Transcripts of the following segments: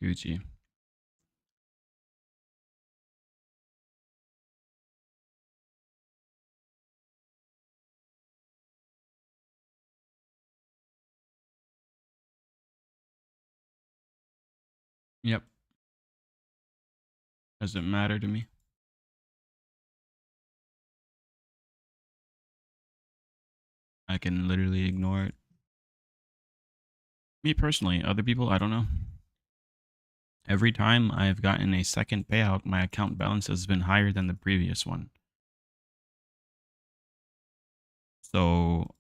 Gucci. Yep. Doesn't matter to me. I can literally ignore it. Me personally, other people, I don't know. Every time I've gotten a second payout, my account balance has been higher than the previous one. So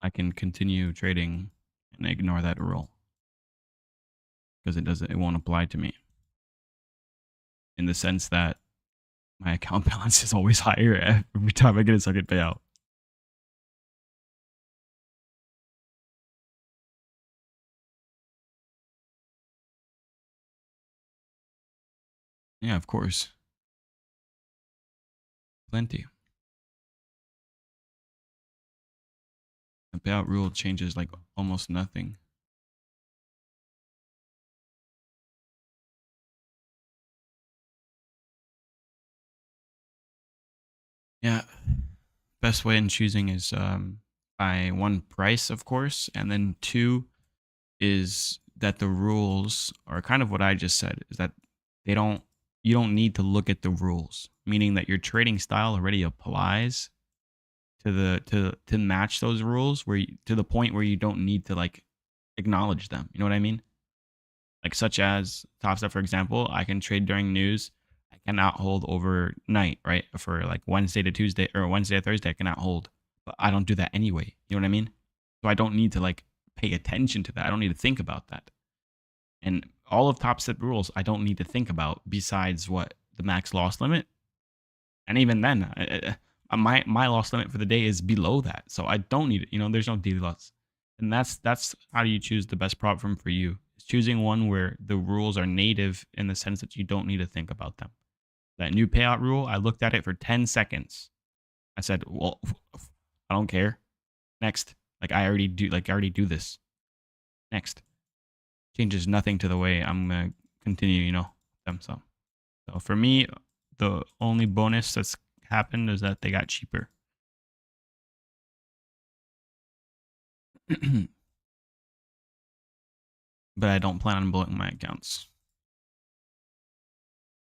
I can continue trading and ignore that rule because it won't apply to me in the sense that my account balance is always higher every time I get a second payout. Yeah, of course. Plenty. The payout rule changes like almost nothing. Yeah. Best way in choosing is by one, price, of course, and then two is that the rules are kind of what I just said, is that they don't you don't need to look at the rules, meaning that your trading style already applies to to match those rules to the point where you don't need to like acknowledge them. You know what I mean? Like such as Top Step, for example, I can trade during news. I cannot hold overnight, right? For like Wednesday to Tuesday or Wednesday to Thursday, I cannot hold. But I don't do that anyway. You know what I mean? So I don't need to like pay attention to that. I don't need to think about that. And all of Top Step rules, I don't need to think about besides what the max loss limit. And even then, my loss limit for the day is below that, so I don't need it. You know, there's no daily loss, and that's how you choose the best prop firm for you. It's choosing one where the rules are native in the sense that you don't need to think about them. That new payout rule, I looked at it for 10 seconds. I said, well, I don't care. Next. Like I already do this. Next. Changes nothing to the way I'm gonna continue, you know, them. So for me, the only bonus that's happened is that they got cheaper. But I don't plan on blowing my accounts.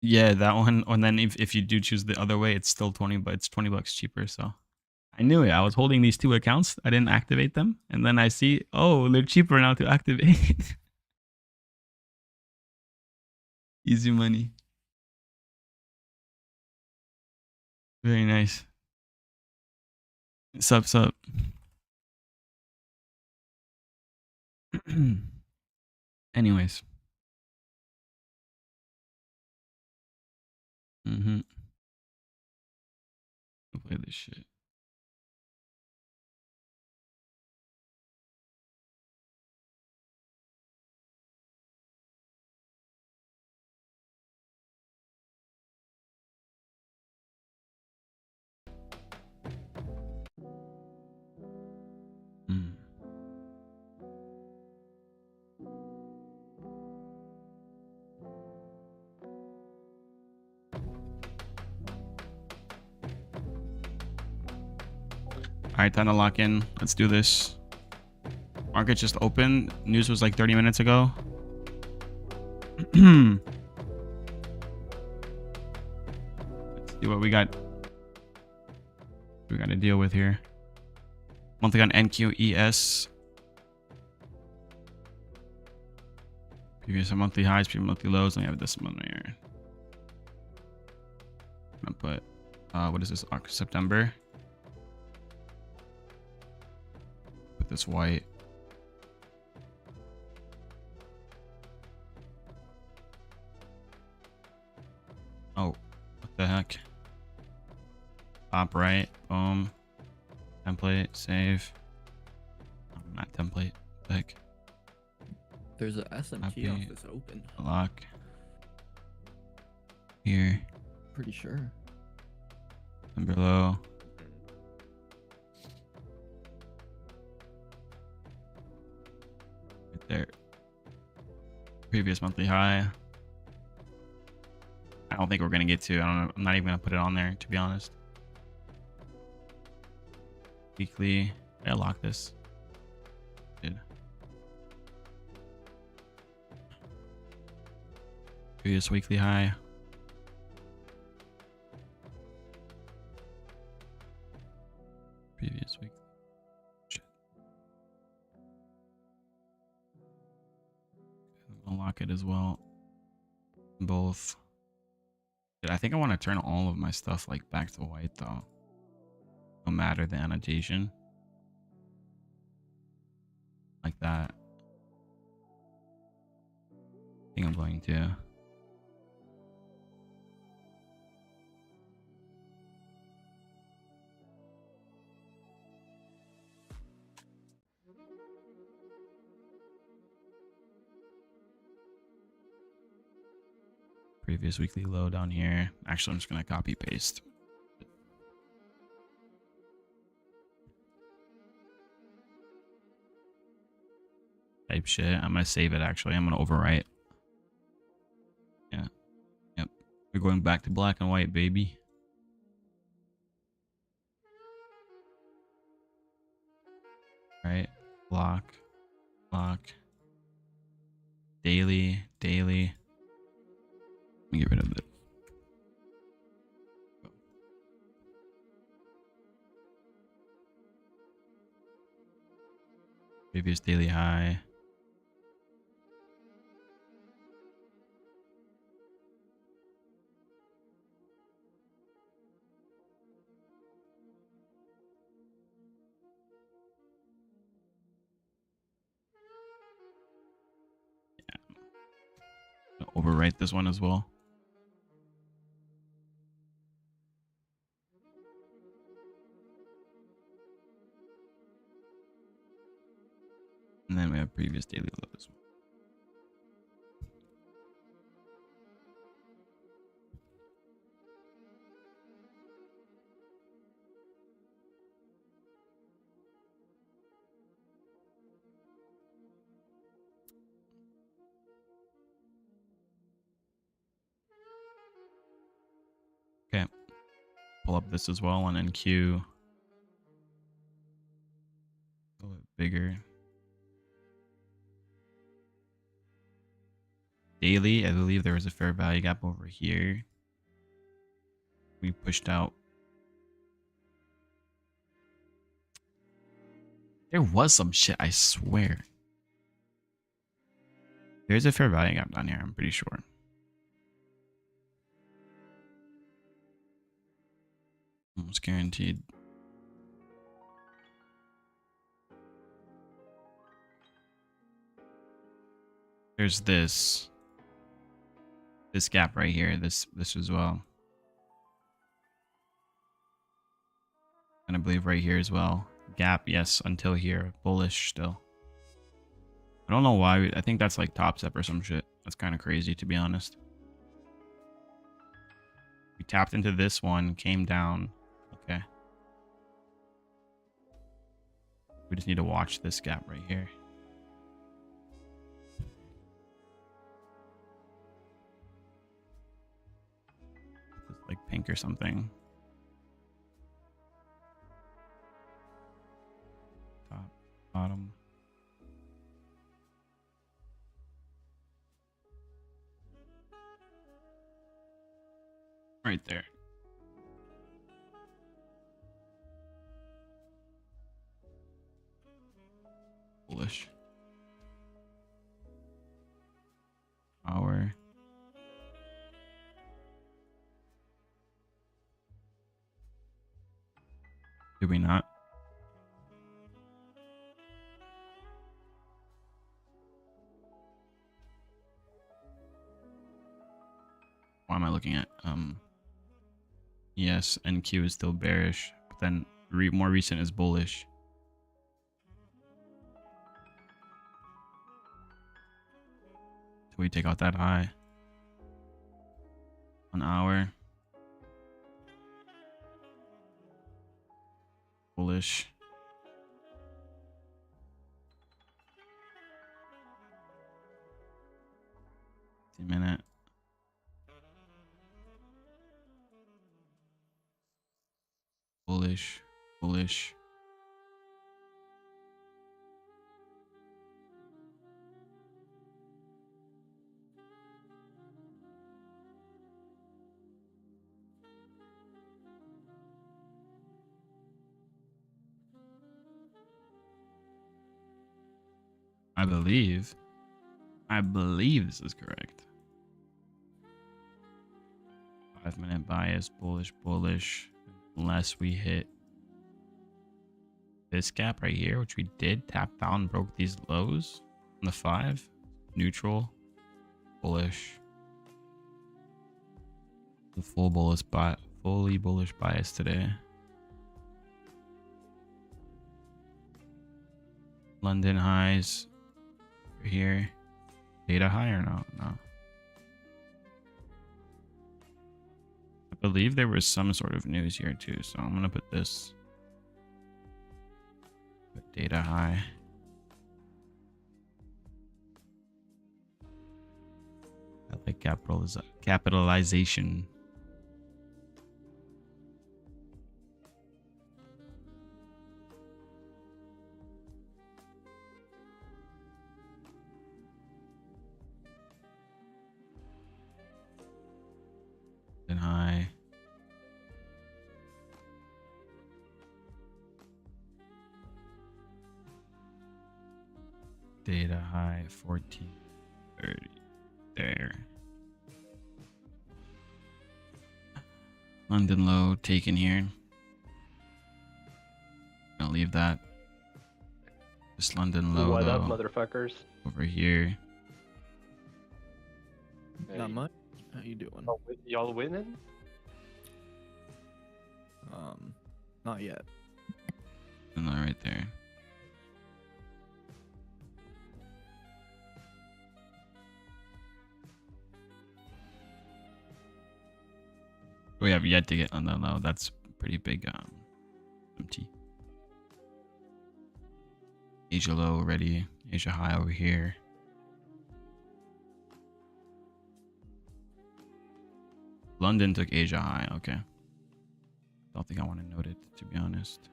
Yeah, that one. And then if you do choose the other way, it's still 20, but it's $20 cheaper. So I knew it. I was holding these two accounts. I didn't activate them. And then I see, oh, they're cheaper now to activate. Easy money. Very nice. Sup. Anyways. Mm-hmm. Play this shit. Mm. All right, time to lock in. Let's do this. Market just opened. News was like 30 minutes ago. Let's see what we got. We got to deal with here. Monthly on NQES. Previous monthly highs, previous monthly lows. Let me have this one right here. I'm gonna put what is this? September. Put this white. Oh, what the heck? Top right. Boom. Template. Save. Oh, not template. What the heck? There's a SMT office open. Lock. Here. Pretty sure. And below. Right there. Previous monthly high. I don't think we're gonna get to. I don't know. I'm not even gonna put it on there, to be honest. Weekly. Did I lock this? Did. Previous weekly high. Previous week. Shit. Unlock it as well. Both. I think I want to turn all of my stuff like back to white though. No matter the annotation. Like that. I think I'm going to. Previous weekly low down here. Actually, I'm just gonna copy paste. Type shit. I'm gonna save it actually. I'm gonna overwrite. Yeah. Yep. We're going back to black and white, baby. Right. Block. Block. Daily. Daily. Let me get rid of it. Previous daily high. Yeah. Overwrite this one as well. And then we have previous daily lows. Okay. Pull up this as well and then Q. A little bit bigger. Daily, I believe there was a fair value gap over here. We pushed out. There was some shit, I swear. There's a fair value gap down here, I'm pretty sure. Almost guaranteed. There's this gap right here, this as well. And I believe right here as well. Gap, yes, until here. Bullish still. I don't know why. I think that's like top step or some shit. That's kind of crazy, to be honest. We tapped into this one, came down. Okay. We just need to watch this gap right here. It's like pink or something. Top, bottom. Right there. Bullish. Power. Did we not? What am I looking at? Yes, NQ is still bearish, but then more recent is bullish. So we take out that high. 1 hour. Bullish. Minute. bullish, bullish. I believe this is correct. 5-minute bias, bullish, bullish, unless we hit this gap right here, which we did. Tap down, broke these lows on the 5. Neutral, bullish. The fully bullish bias today. London highs here. Data high or no? No. I believe there was some sort of news here too, so I'm gonna put this. Put data high. I like capitalization. Then high. Data high 1430. There. London low taken here. Gonna leave that. This London low What though. up, motherfuckers? Over here. Not much. How you doing? Y'all winning? Not yet. And then right there. We have yet to get on that low. That's pretty big MT. Asia low already. Asia high over here. London took Asia high. Okay. Don't think I want to note it, to be honest.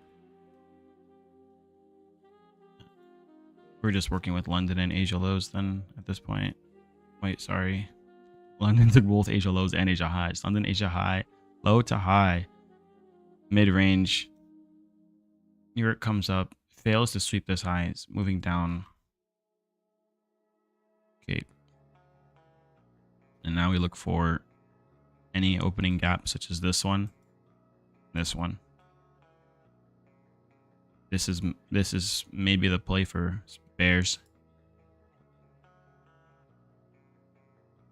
We're just working with London and Asia lows then at this point. Wait, sorry. London took both Asia lows and Asia highs. London, Asia high, low to high, mid-range. New York comes up, fails to sweep this high. It's moving down. Okay. And now we look for any opening gap such as this one. This one. This is maybe the play for bears.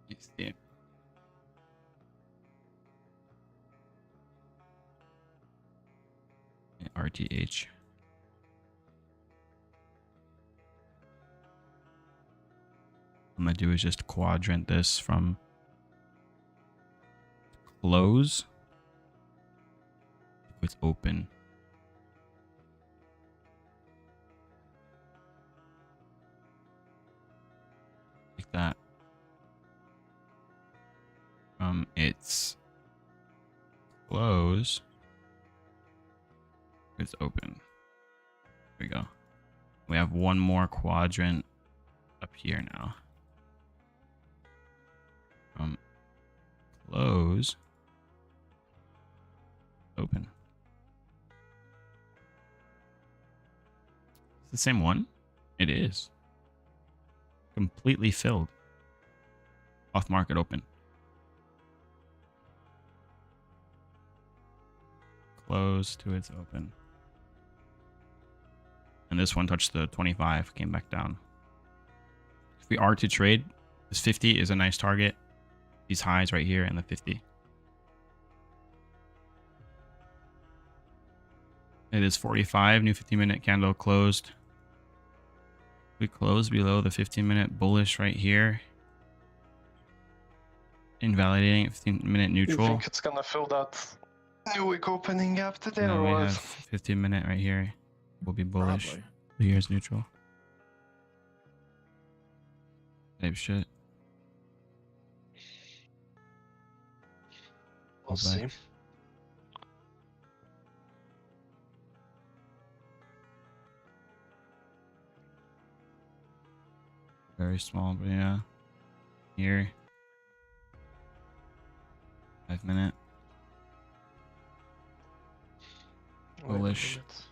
You see it. RTH. What I'm gonna do is just quadrant this from close. It's open. Like that. It's close. It's open. There we go. We have one more quadrant up here now. Close. Open. It's the same one? It is. Completely filled. Off market open. Close to its open. And this one touched the 25, came back down. If we are to trade, this 50 is a nice target. These highs right here and the 50. It is 45, new 15-minute candle closed. We close below the 15-minute bullish right here. Invalidating 15-minute neutral. You think it's gonna fill that new week opening gap today or We what? have 15-minute right here. Will be bullish. Probably. Here's neutral. Type shit. We'll see. Very small, but yeah. Here. 5 minute. Wait a Bullish. minute.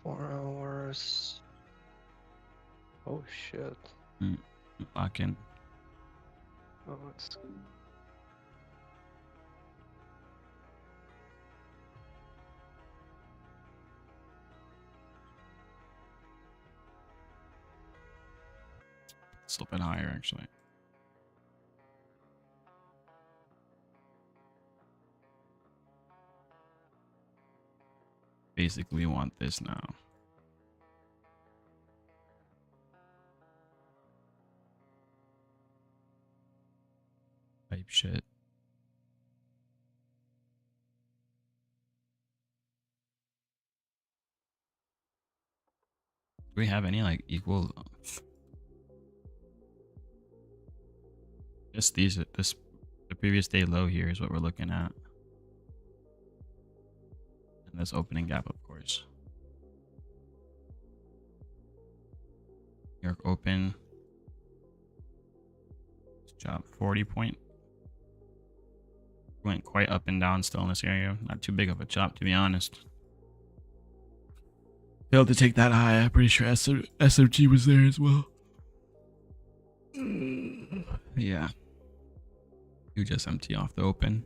4 hours. Oh shit. Lock in. Oh, it's Slipping higher, actually. Basically, we want this now. Type shit. Do we have any like equal? Just these. The previous day low here is what we're looking at, and this opening gap, of course. New York open. Job 40 point. Went quite up and down still in this area. Not too big of a chop, to be honest. Failed to take that high. I'm pretty sure SMG was there as well. Yeah. Huge SMT off the open.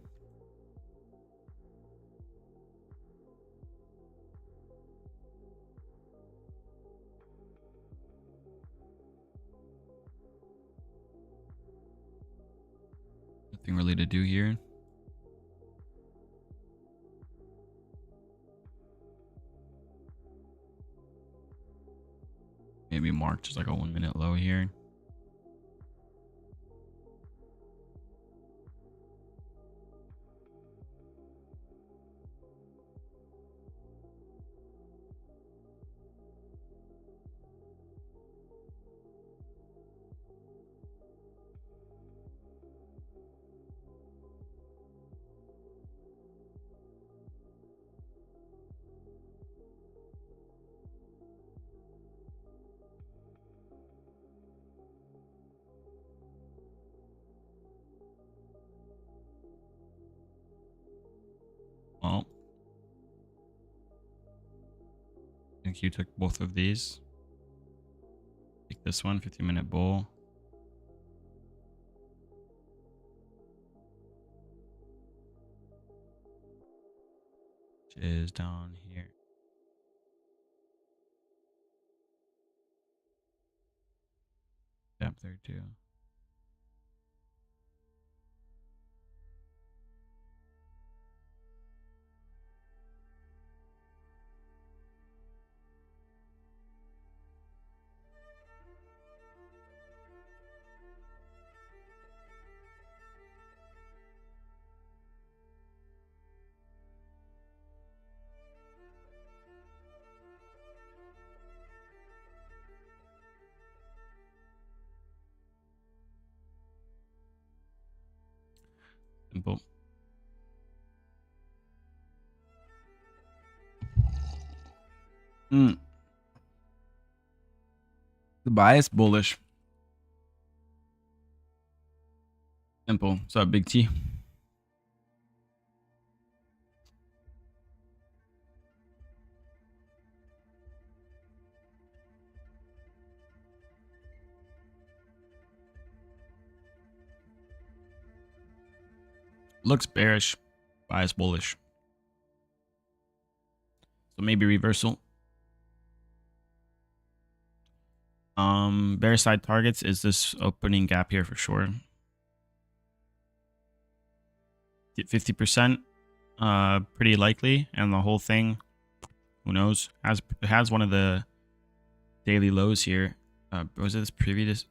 Nothing really to do here. Maybe mark just like a 1 minute low here. Well, I think you took both of these. Take this one, 15-minute bull. Which is down here. Yep, there too. Simple. The bias bullish. Simple. What's up, Big T? Looks bearish. Bias bullish. So maybe reversal. Bear side targets is this opening gap here for sure. 50%, pretty likely, and the whole thing, who knows? Has one of the daily lows here. Was it this previous?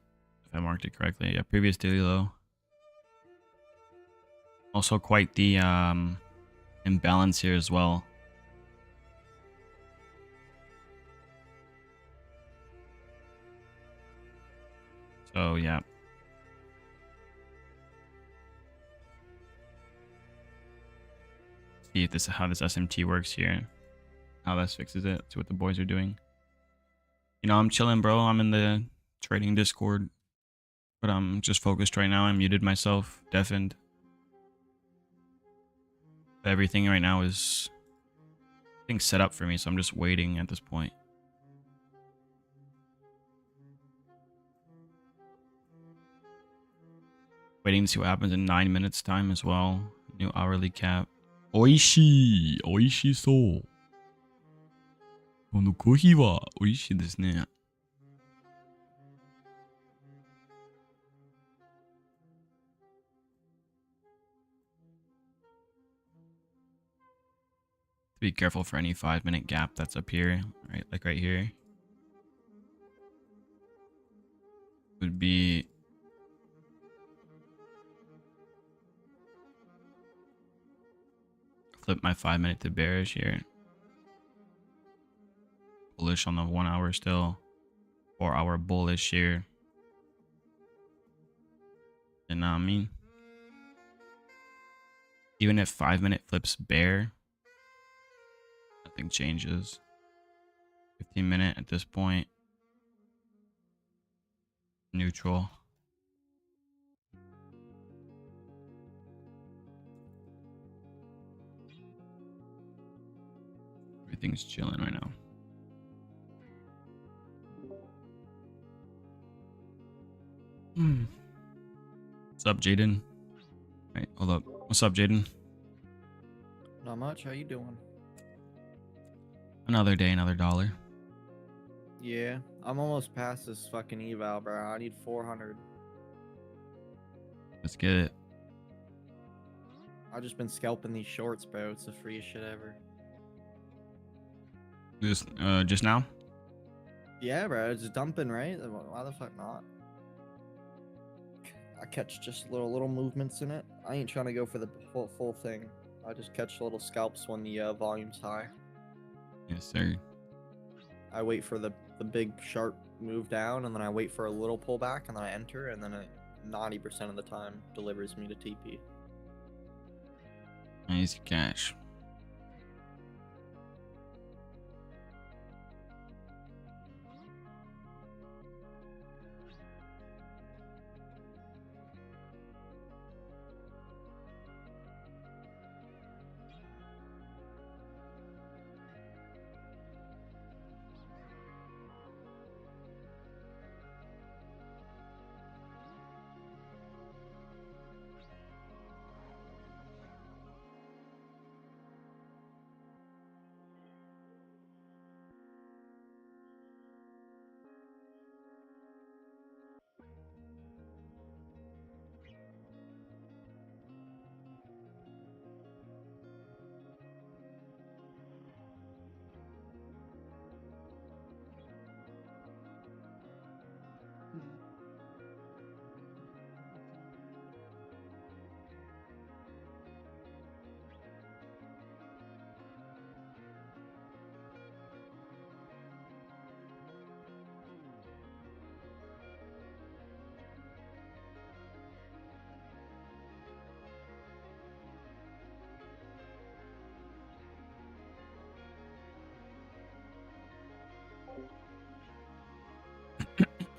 If I marked it correctly, yeah, previous daily low. Also, quite the imbalance here as well. So yeah. See if this how this SMT works here. How this fixes it. See what the boys are doing. You know, I'm chilling, bro. I'm in the trading Discord, but I'm just focused right now. I muted myself, deafened. Everything right now is, I think, set up for me, so I'm just waiting at this point. Waiting to see what happens in 9 minutes time as well. New hourly cap. Oishi! Oishi so. このコーヒーは美味しいですね。Be careful for any 5-minute gap that's up here, right? Like right here. Would be flip my 5-minute to bearish here. Bullish on the 1 hour still. 4 hour bullish here. You know what I mean? Even if 5-minute flips bear, nothing changes. 15-minute at this point. Neutral. Everything's chilling right now. What's up, Jaden? Right, hold up. What's up, Jaden? Not much. How you doing? Another day, another dollar. Yeah, I'm almost past this fucking eval, bro. I need 400. Let's get it. I've just been scalping these shorts, bro. It's the freest shit ever. Just now? Yeah, bro. It's dumping, right? Why the fuck not? I catch just little movements in it. I ain't trying to go for the full thing. I just catch little scalps when the volume's high. Yes, sir. I wait for the big sharp move down, and then I wait for a little pullback, and then I enter, and then it 90% of the time delivers me to TP. Nice cash.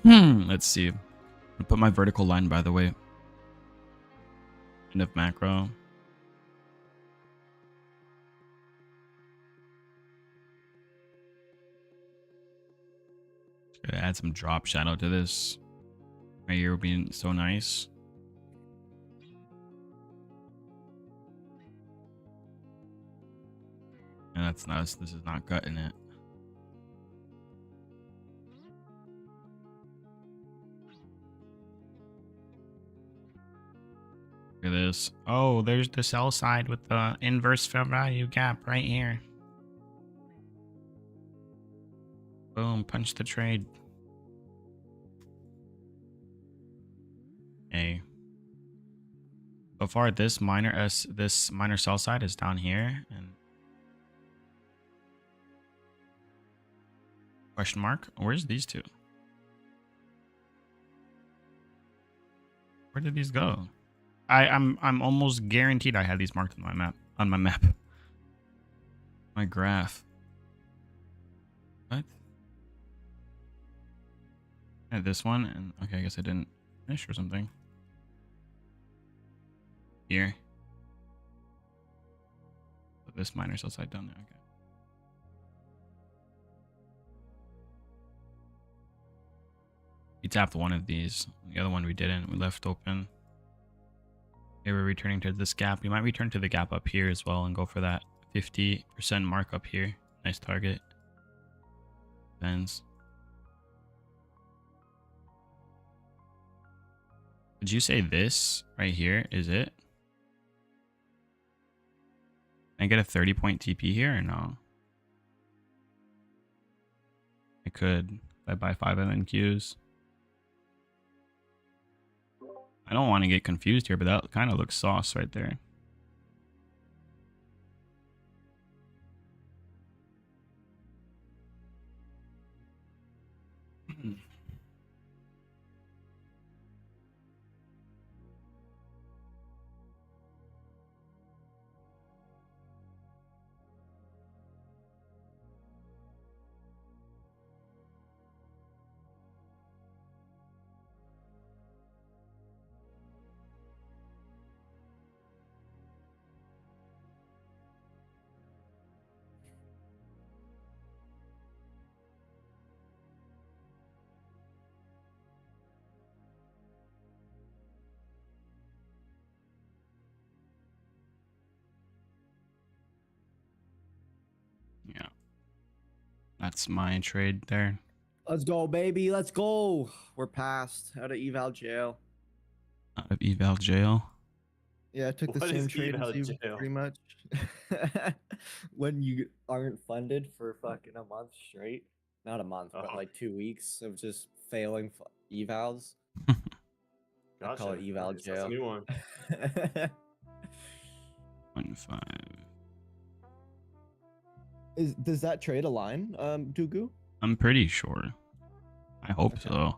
Let's see. I'll put my vertical line, by the way. End of macro. Just gonna add some drop shadow to this. Right here would be so nice. And that's nice. This is not cutting it. Look at this. Oh, there's the sell side with the inverse fair value gap right here. Boom, punch the trade. Okay. So far, this minor sell side is down here, and question mark. Where's these two? Where did these go? I'm almost guaranteed I had these marked on my map. My graph. What? I had this one, and okay, I guess I didn't finish or something. Here. But this miner's outside down there. Okay. We tapped one of these. The other one we didn't. We left open. Okay, we're returning to this gap. We might return to the gap up here as well and go for that 50% mark up here. Nice target. Depends. Would you say this right here is it? Can I get a 30-point TP here or no? I could. If I buy 5 MNQs. I don't want to get confused here, but that kind of looks sauce right there. Yeah. That's my trade there. Let's go, baby. Let's go. We're past out of eval jail. Out of eval jail. Yeah, I took the What same is trade as eval you, jail? pretty much. When you aren't funded for fucking a month straight. Not a month, but like 2 weeks of just failing evals. I call it Gotcha. eval Nice, that's a jail. new one. 1.5. Does that trade align, Dugu? I'm pretty sure. I hope Okay. so.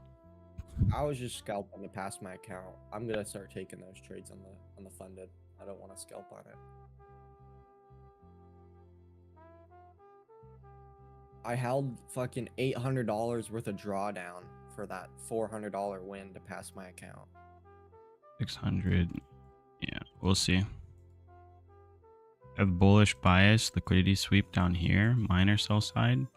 I was just scalping to pass my account. I'm gonna start taking those trades on the funded. I don't want to scalp on it. I held fucking $800 worth of drawdown for that $400 win to pass my account. 600. Yeah, we'll see. Have bullish bias, liquidity sweep down here, minor sell side.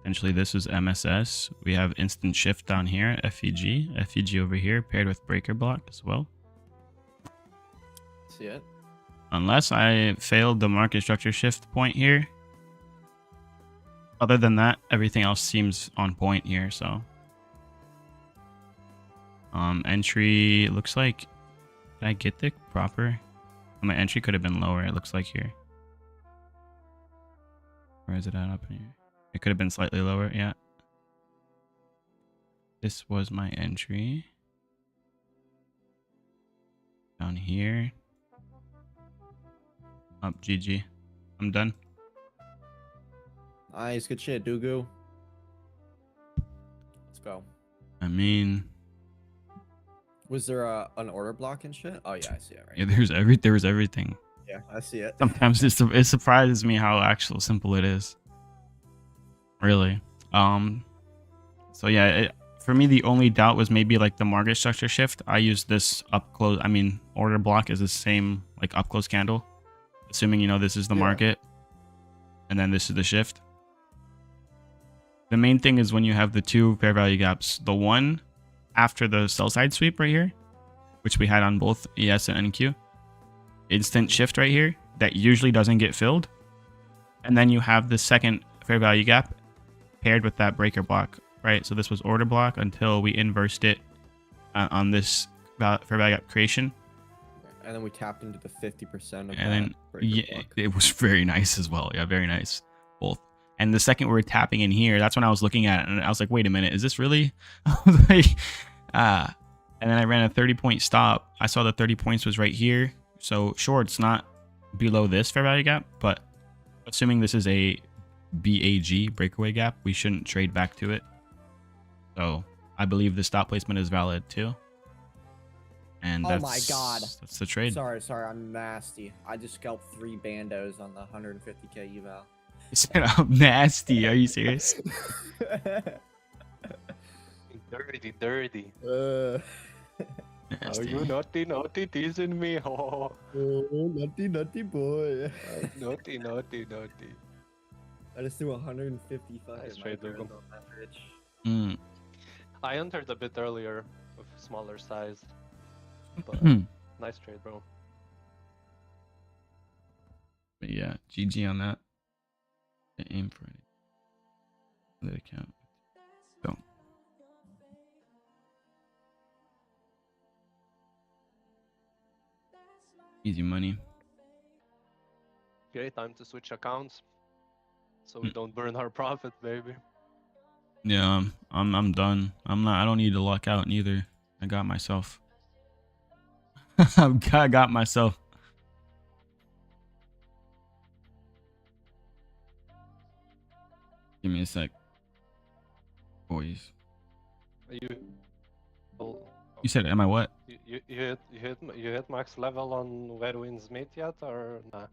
Essentially, this is MSS. We have instant shift down here, FEG. FEG over here, paired with breaker block as well. See it? Unless I failed the market structure shift point here. Other than that, everything else seems on point here, so. Entry looks like, did I get the proper? My entry could have been lower, it looks like here. Where is it at up in here? It could have been slightly lower, yeah. This was my entry. Down here. Up, GG. I'm done. Nice, good shit, Dugu. Let's go. I mean, Was there an order block and shit? Oh yeah, I see it right. yeah, there was everything. Yeah, I see it. Sometimes it surprises me how actual simple it is. Really. So yeah, for me the only doubt was maybe like the market structure shift. I used this up close. I mean, order block is the same like up close candle, assuming you know this is the Yeah. market, and then this is the shift. The main thing is when you have the two fair value gaps, the one after the sell side sweep right here, which we had on both ES and NQ, instant shift right here that usually doesn't get filled, and then you have the second fair value gap paired with that breaker block, right? So this was order block until we inversed it on this fair value gap creation, And then we tapped into the 50% of and then yeah, block. it was very nice as well. Yeah, very nice, both. And the second we were tapping in here, that's when I was looking at it, and I was like, wait a minute, is this really? I was like, and then I ran a 30-point stop. I saw the 30 points was right here. So sure, it's not below this fair value gap, but assuming this is a BAG breakaway gap, we shouldn't trade back to it. So I believe the stop placement is valid too. And Oh that's, my God. that's the trade. Sorry, I'm nasty. I just scalped 3 bandos on the 150k eval. You said I'm nasty. Are you serious? Dirty, dirty. Oh, Nasty. you naughty teasing me? Oh, naughty boy. naughty. I just threw 150 fucking Nice trade, micros Dugu. on that bitch. Mm. I entered a bit earlier with smaller size, but nice trade, bro. But yeah, GG on that. Aim for it. Let it count. Don't. Easy money. Okay, time to switch accounts, so we don't burn our profit, baby. Yeah, I'm done. I don't need to lock out neither. I got myself. I got myself. Give me a sec, boys. You, oh, You said, am I what? you hit max level on Where Winds Meet yet, or nah?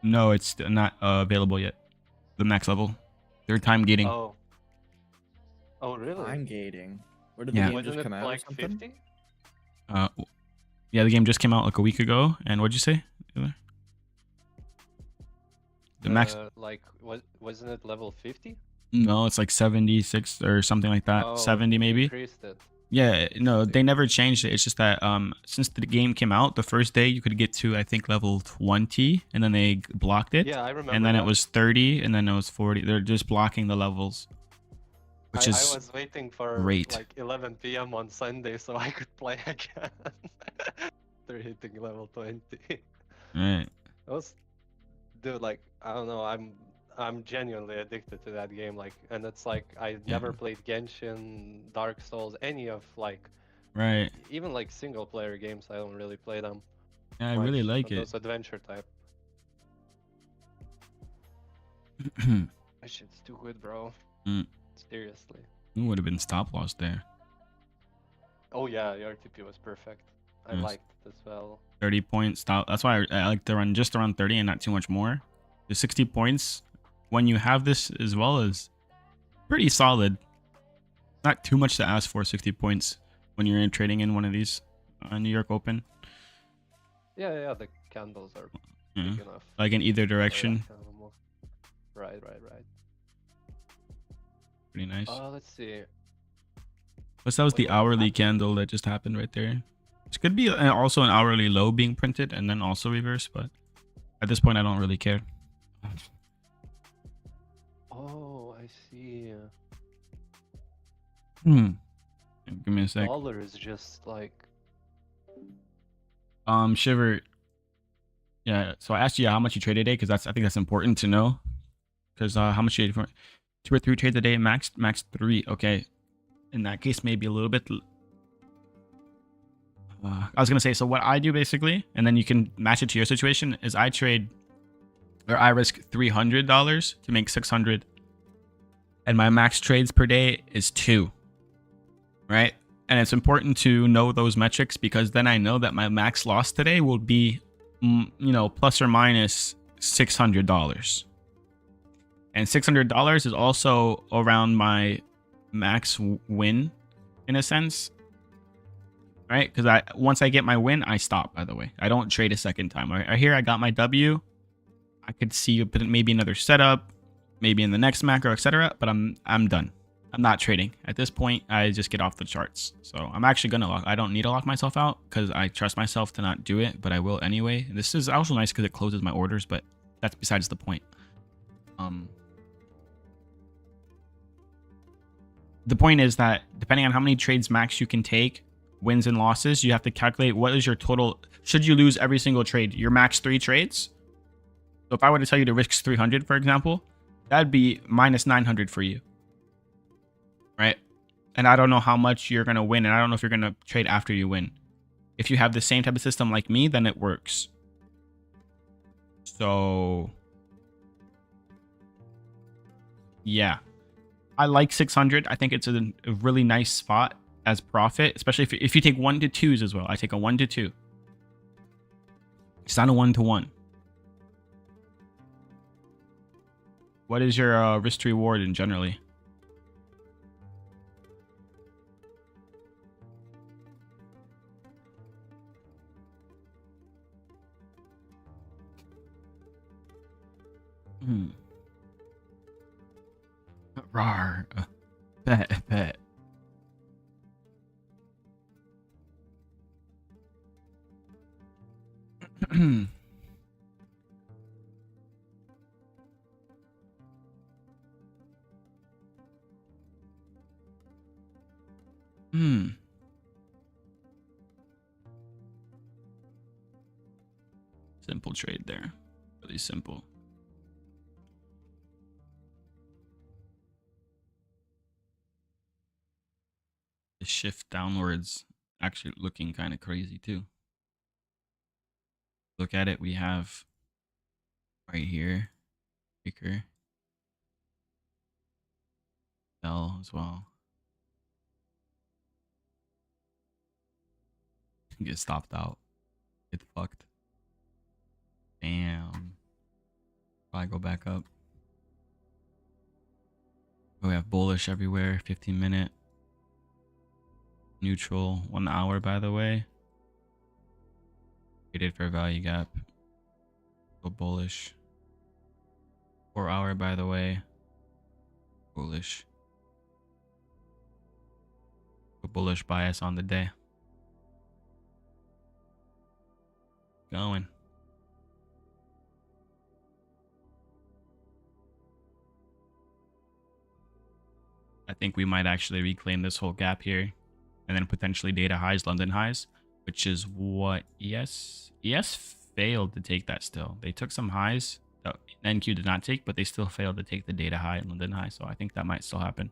No, it's still not available yet. The max level. They're time gating. Oh. Oh really? I'm gating. Where did Yeah. the game Wasn't just it come out like or something? 50? Yeah, the game just came out like a week ago. And what'd you say? The max? Like, wasn't it level 50? No, it's like 76 or something like that. Oh, 70 they maybe. increased it. Yeah, no, Interesting. they never changed it. It's just that since the game came out, the first day you could get to I think level 20, and then they blocked it. Yeah, I remember. And then that. it was 30, and then it was 40. They're just blocking the levels, which I is was waiting for great. like 11 p.m. on Sunday so I could play again. They're hitting level 20. Right. That was, dude, like, I don't know, I'm genuinely addicted to that game, like, and it's like I never played Genshin, Dark Souls, any of like, Right. even like single player games. I don't really play them. Yeah, I really much, like but it. those adventure type. That shit's too good, bro. Seriously. It would have been stop loss there. Oh yeah, the RTP was perfect. I Yes. liked it as well. 30 points stop. That's why I like to run just around 30 and not too much more. The 60 points, when you have this as well, is pretty solid. Not too much to ask for. 60 points when you're trading in one of these New York Open. Yeah, the candles are Yeah. big enough. Like in either for that direction. kind of a move. Right. Pretty nice. Let's see. Plus, that was Wait, the what hourly happened? candle that just happened right there. This could be also an hourly low being printed and then also reverse, but at this point, I don't really care. Oh, I see. Give me a sec. Dollar is just like. Shiver. Yeah, so I asked you how much you traded today because I think that's important to know. Because how much you traded for 2 or 3 trades a day, max 3. Okay, in that case, maybe a little bit. I was gonna say, so what I do basically, and then you can match it to your situation, is I risk $300 to make 600, and my max trades per day is 2. Right, and it's important to know those metrics because then I know that my max loss today will be, plus or minus $600. And $600 is also around my max win, in a sense, right? Because once I get my win, I stop. By the way, I don't trade a second time. Right here, I got my W. I could see maybe another setup, maybe in the next macro, etc. But I'm done. I'm not trading at this point. I just get off the charts. So I'm actually gonna lock. I don't need to lock myself out because I trust myself to not do it, but I will anyway. This is also nice because it closes my orders, but that's besides the point. The point is that depending on how many trades max you can take, wins and losses, you have to calculate what is your total. Should you lose every single trade, your max 3 trades? So if I were to tell you to risk 300, for example, that'd be minus 900 for you, right? And I don't know how much you're going to win, and I don't know if you're going to trade after you win. If you have the same type of system like me, then it works. So yeah, I like 600. I think it's a really nice spot as profit, especially if you take 1 to 2s as well. I take a 1 to 2. It's not a 1 to 1. What is your risk to reward in generally? Hmm. Rar. Bet. Hmm. Simple trade there. Really simple. The shift downwards actually looking kind of crazy too. Look at it. We have right here, breaker, sell as well. Get stopped out. Get fucked. Damn. Probably go back up. We have bullish everywhere. 15-minute. Neutral. 1 hour, by the way. Traded fair value gap. Go bullish. 4 hour, by the way. Bullish. Go bullish bias on the day. Going. I think we might actually reclaim this whole gap here and then potentially data highs, London highs, which is what ES failed to take that still. They took some highs that NQ did not take, but they still failed to take the data high and London high. So I think that might still happen.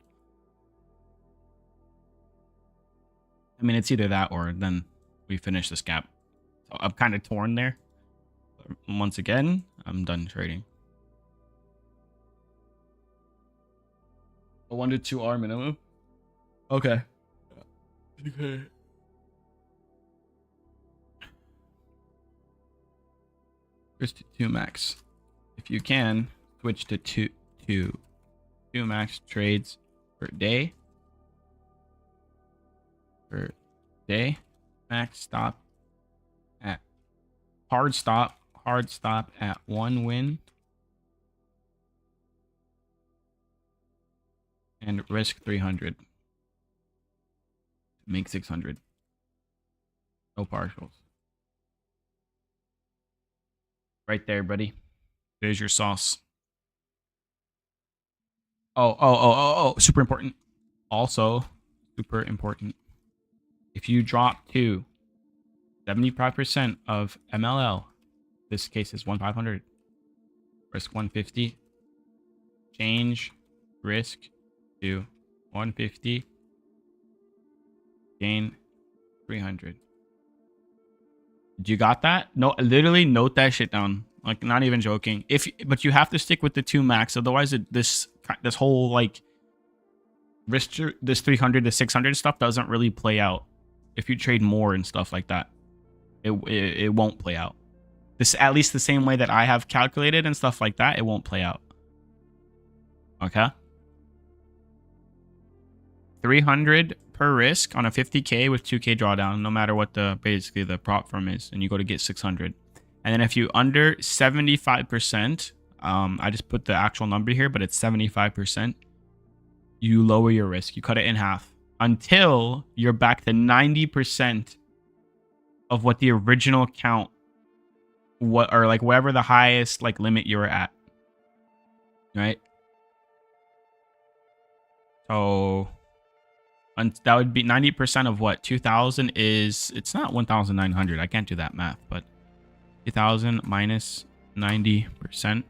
I mean, it's either that or then we finish this gap. So I'm kind of torn there. But once again, I'm done trading. A 1 to 2 hour minimum. Okay. Okay. Here's to 2 max. If you can, switch to 2 max trades per day. Max stop at hard stop at 1 win. And risk 300. Make 600. No partials. Right there, buddy. There's your sauce. Oh. Super important. Also, super important. If you drop to 75% of MLL, this case is 1,500. Risk 150. Change risk to 150. Gain 300. You got that? No, literally note that shit down. Like, not even joking. But you have to stick with the 2 max, otherwise this whole like risk, this 300 to 600 stuff doesn't really play out. If you trade more and stuff like that, it won't play out. This, at least the same way that I have calculated and stuff like that, it won't play out. Okay. 300 per risk on a 50k with 2k drawdown, no matter what the basically the prop firm is, and you go to get 600. And then if you under 75%, I just put the actual number here, but it's 75%. You lower your risk. You cut it in half until you're back to 90% of what the original count, or like whatever the highest like limit you were at, right? So that would be 90% of what 2,000 is. It's not 1,900. I can't do that math, but 2,000 minus 90%.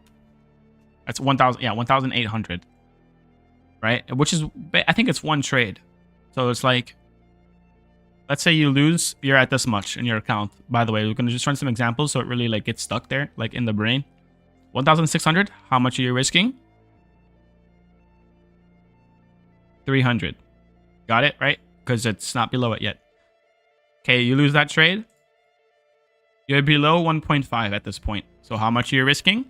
That's 1,000. Yeah, 1,800. Right? Which is, I think it's one trade. So it's like, let's say you lose, you're at this much in your account. By the way, we're going to just run some examples so it really like gets stuck there, like in the brain. 1,600. How much are you risking? 300. Got it, right? Because it's not below it yet. Okay, you lose that trade. You're below 1.5 at this point. So how much are you risking?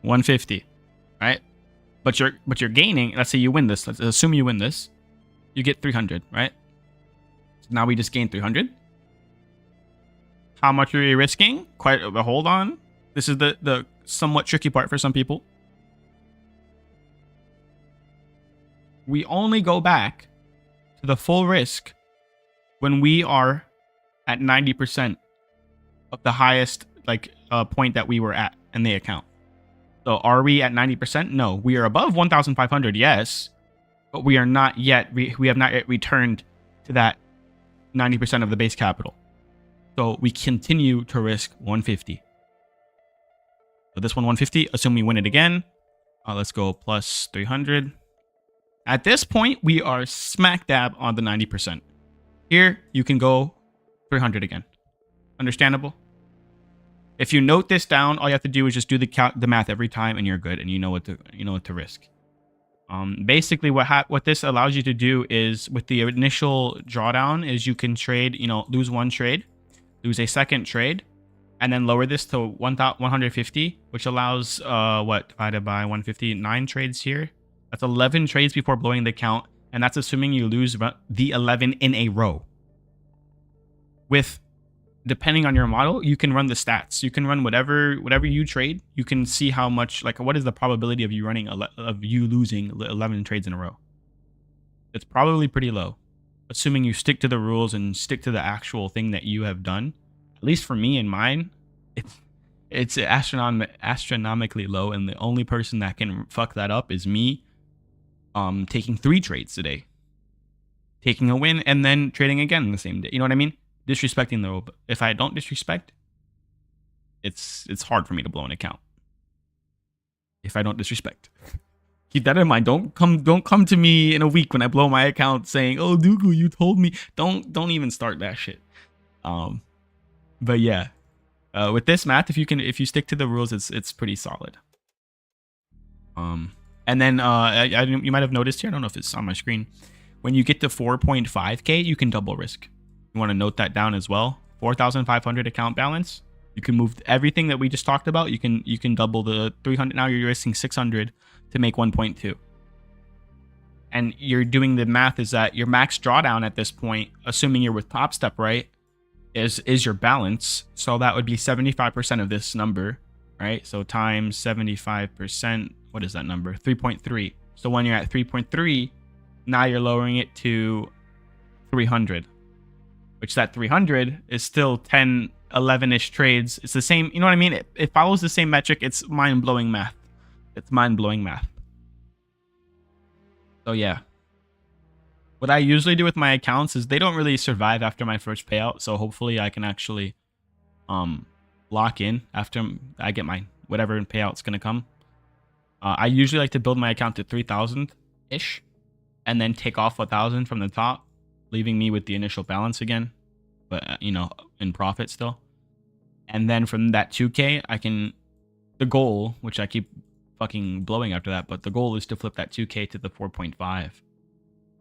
150, right? But you're gaining. Let's say you win this. Let's assume you win this. You get 300, right? So now we just gained 300. How much are we risking? But hold on. This is the somewhat tricky part for some people. We only go back to the full risk when we are at 90% of the highest point that we were at in the account. So are we at 90%? No. We are above 1,500, yes. But we are not yet, we have not yet returned to that 90% of the base capital. So we continue to risk 150. So this one 150, assume we win it again. Let's go plus 300. At this point, we are smack dab on the 90%. Here, you can go 300 again. Understandable? If you note this down, all you have to do is just do the math every time, and you're good, and you know what to risk. Basically, what this allows you to do is with the initial drawdown is you can trade, lose one trade, lose a second trade, and then lower this to 150, which allows divided by 150, 9 trades here. That's 11 trades before blowing the account, and that's assuming you lose the 11 in a row. Depending on your model, you can run the stats. You can run whatever you trade. You can see how much, what is the probability of you losing 11 trades in a row. It's probably pretty low, assuming you stick to the rules and stick to the actual thing that you have done. At least for me and mine, it's astronomically low, and the only person that can fuck that up is me. Taking 3 trades today, taking a win, and then trading again in the same day. You know what I mean? Disrespecting the rule. But if I don't disrespect, it's hard for me to blow an account. If I don't disrespect, keep that in mind. Don't come to me in a week when I blow my account saying, "Oh, Dugu, you told me." Don't even start that shit. But yeah, with this math, if you stick to the rules, it's pretty solid. And then you might have noticed here, I don't know if it's on my screen, when you get to 4.5k, you can double risk. You want to note that down as well. 4,500 account balance. You can move everything that we just talked about. You can double the 300. Now you're risking 600 to make 1.2. And you're doing the math is that your max drawdown at this point, assuming you're with Top Step, right, is your balance. So that would be 75% of this number, right? So times 75%. What is that number? 3.3. So when you're at 3.3, now you're lowering it to 300, which that 300 is still 10, 11-ish trades. It's the same. You know what I mean? It follows the same metric. It's mind-blowing math. It's mind-blowing math. So yeah. What I usually do with my accounts is they don't really survive after my first payout. So hopefully I can actually lock in after I get my whatever payout's going to come. I usually like to build my account to 3,000-ish and then take off 1,000 from the top, leaving me with the initial balance again, but in profit still. And then from that 2k, the goal, which I keep fucking blowing after that, but the goal is to flip that 2k to the 4.5.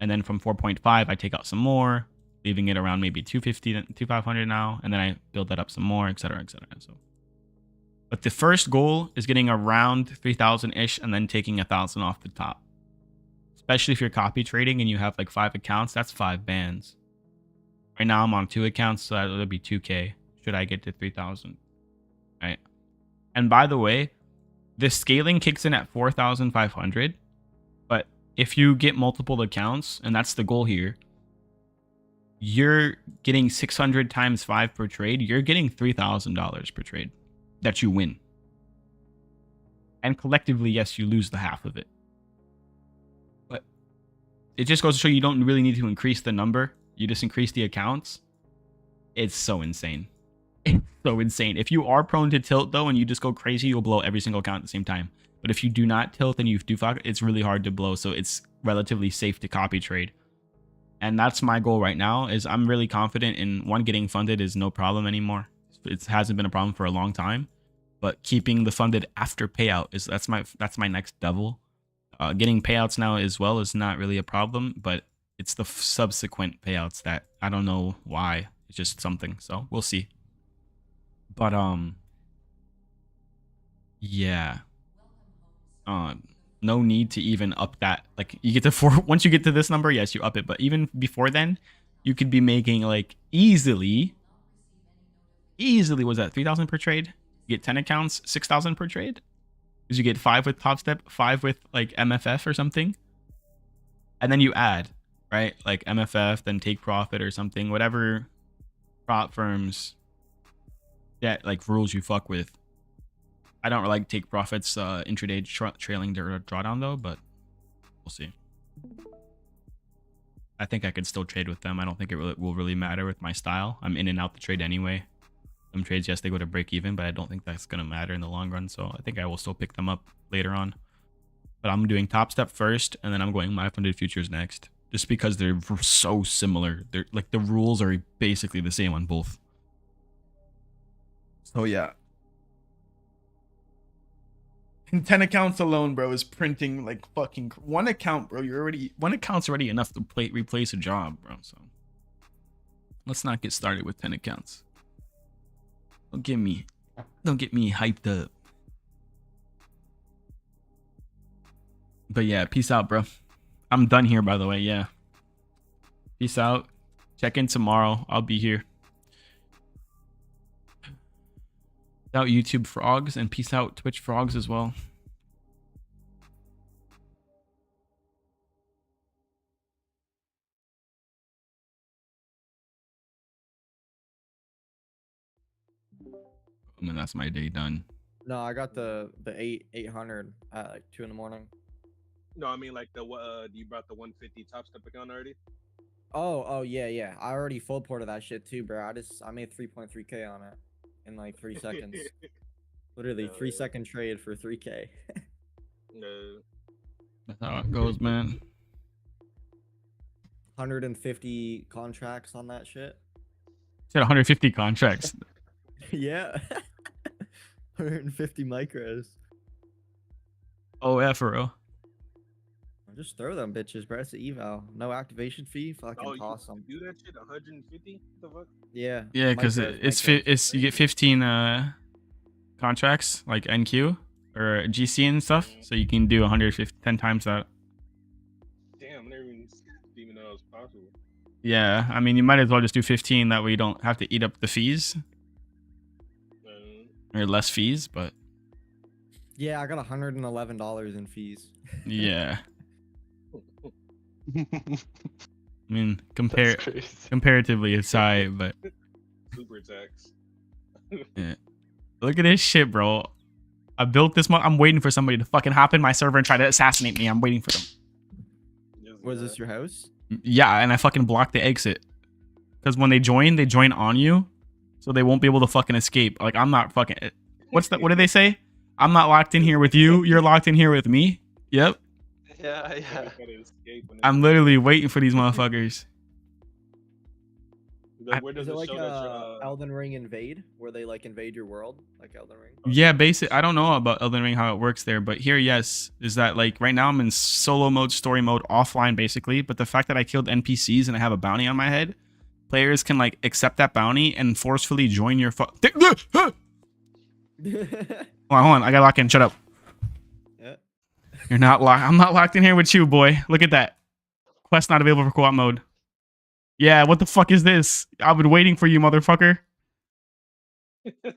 And then from 4.5, I take out some more, leaving it around maybe 250, 2,500 now, and then I build that up some more, etc., etc. So. But the first goal is getting around 3,000-ish and then taking 1,000 off the top. Especially if you're copy trading and you have 5 accounts, that's 5 bands. Right now I'm on 2 accounts, so that would be 2k. Should I get to 3,000? Right. And by the way, this scaling kicks in at 4,500. But if you get multiple accounts, and that's the goal here, you're getting 600 times 5 per trade. You're getting $3,000 per trade that you win. And collectively, yes, you lose the half of it. But it just goes to show you don't really need to increase the number. You just increase the accounts. It's so insane. It's so insane. If you are prone to tilt, though, and you just go crazy, you'll blow every single account at the same time. But if you do not tilt and you do fuck, it's really hard to blow. So it's relatively safe to copy trade. And that's my goal right now, is I'm really confident in, one, getting funded is no problem anymore. It hasn't been a problem for a long time, but keeping the funded after payout that's my next devil. Getting payouts now as well is not really a problem, but it's the subsequent payouts that I don't know why. It's just something. So we'll see. But yeah. No need to even up that. You get to 4. Once you get to this number, yes, you up it. But even before then, you could be making easily easily was that 3,000 per trade. You get 10 accounts, 6,000 per trade. Because you get 5 with Top Step, 5 with like MFF or something, and then you add, right, like MFF, then Take Profit or something, whatever prop firms that like rules you fuck with. I don't like Take Profits intraday trailing drawdown though, but we'll see. I think I could still trade with them. I don't think it will really matter with my style. I'm in and out the trade anyway. Some trades, yes, they go to break even, but I don't think that's going to matter in the long run. So I think I will still pick them up later on. But I'm doing Top Step first, and then I'm going My Funded Futures next. Just because they're so similar. They're like the rules are basically the same on both. So yeah. And 10 accounts alone, bro, is printing like fucking one account, bro. One account's already enough to replace a job, bro. So let's not get started with 10 accounts. Don't get me hyped up. But yeah, peace out, bro. I'm done here, by the way. Yeah. Peace out. Check in tomorrow. I'll be here. Peace out YouTube frogs, and peace out Twitch frogs as well. I mean, that's my day done. No, I got the 800 at like 2 in the morning. No, I mean like you brought the 150 Top Step account already? Oh yeah. I already full ported that shit too, bro. I made 3.3K on it in like 3 seconds. Literally 3-second trade for 3K. No. That's how it goes, man. 150 contracts on that shit. Said 150 contracts. Yeah. 150 micros. Oh yeah, for real. Just throw them bitches, bro. It's an eval. No activation fee. Fucking toss them. Do that shit 150? What the fuck? Yeah. Yeah, because it's you get 15 contracts like NQ or GC and stuff, so you can do 10 times that. Damn, I never even know it was possible. Yeah, I mean you might as well just do 15. That way you don't have to eat up the fees or less fees. But yeah, I got $111 in fees. Yeah. I mean, comparatively, it's high, but super tax. Yeah. Look at this shit, bro. I built this. I'm waiting for somebody to fucking hop in my server and try to assassinate me. I'm waiting for them. Was this your house? Yeah, and I fucking blocked the exit because when they join on you, so they won't be able to fucking escape. Like I'm not fucking. What's that? What did they say? I'm not locked in here with you. You're locked in here with me. Yep. Yeah. I'm literally waiting for these motherfuckers. Where does Is it like that Elden Ring invade, where they like invade your world, like Elden Ring? Yeah, basic. I don't know about Elden Ring how it works there, but here, yes, is that like right now I'm in solo mode, story mode, offline basically. But the fact that I killed NPCs and I have a bounty on my head, players can like accept that bounty and forcefully join your. Hold on, I gotta lock in. Shut up. Yeah. You're not locked. I'm not locked in here with you, boy. Look at that. Quest not available for co-op mode. Yeah, what the fuck is this? I've been waiting for you, motherfucker. To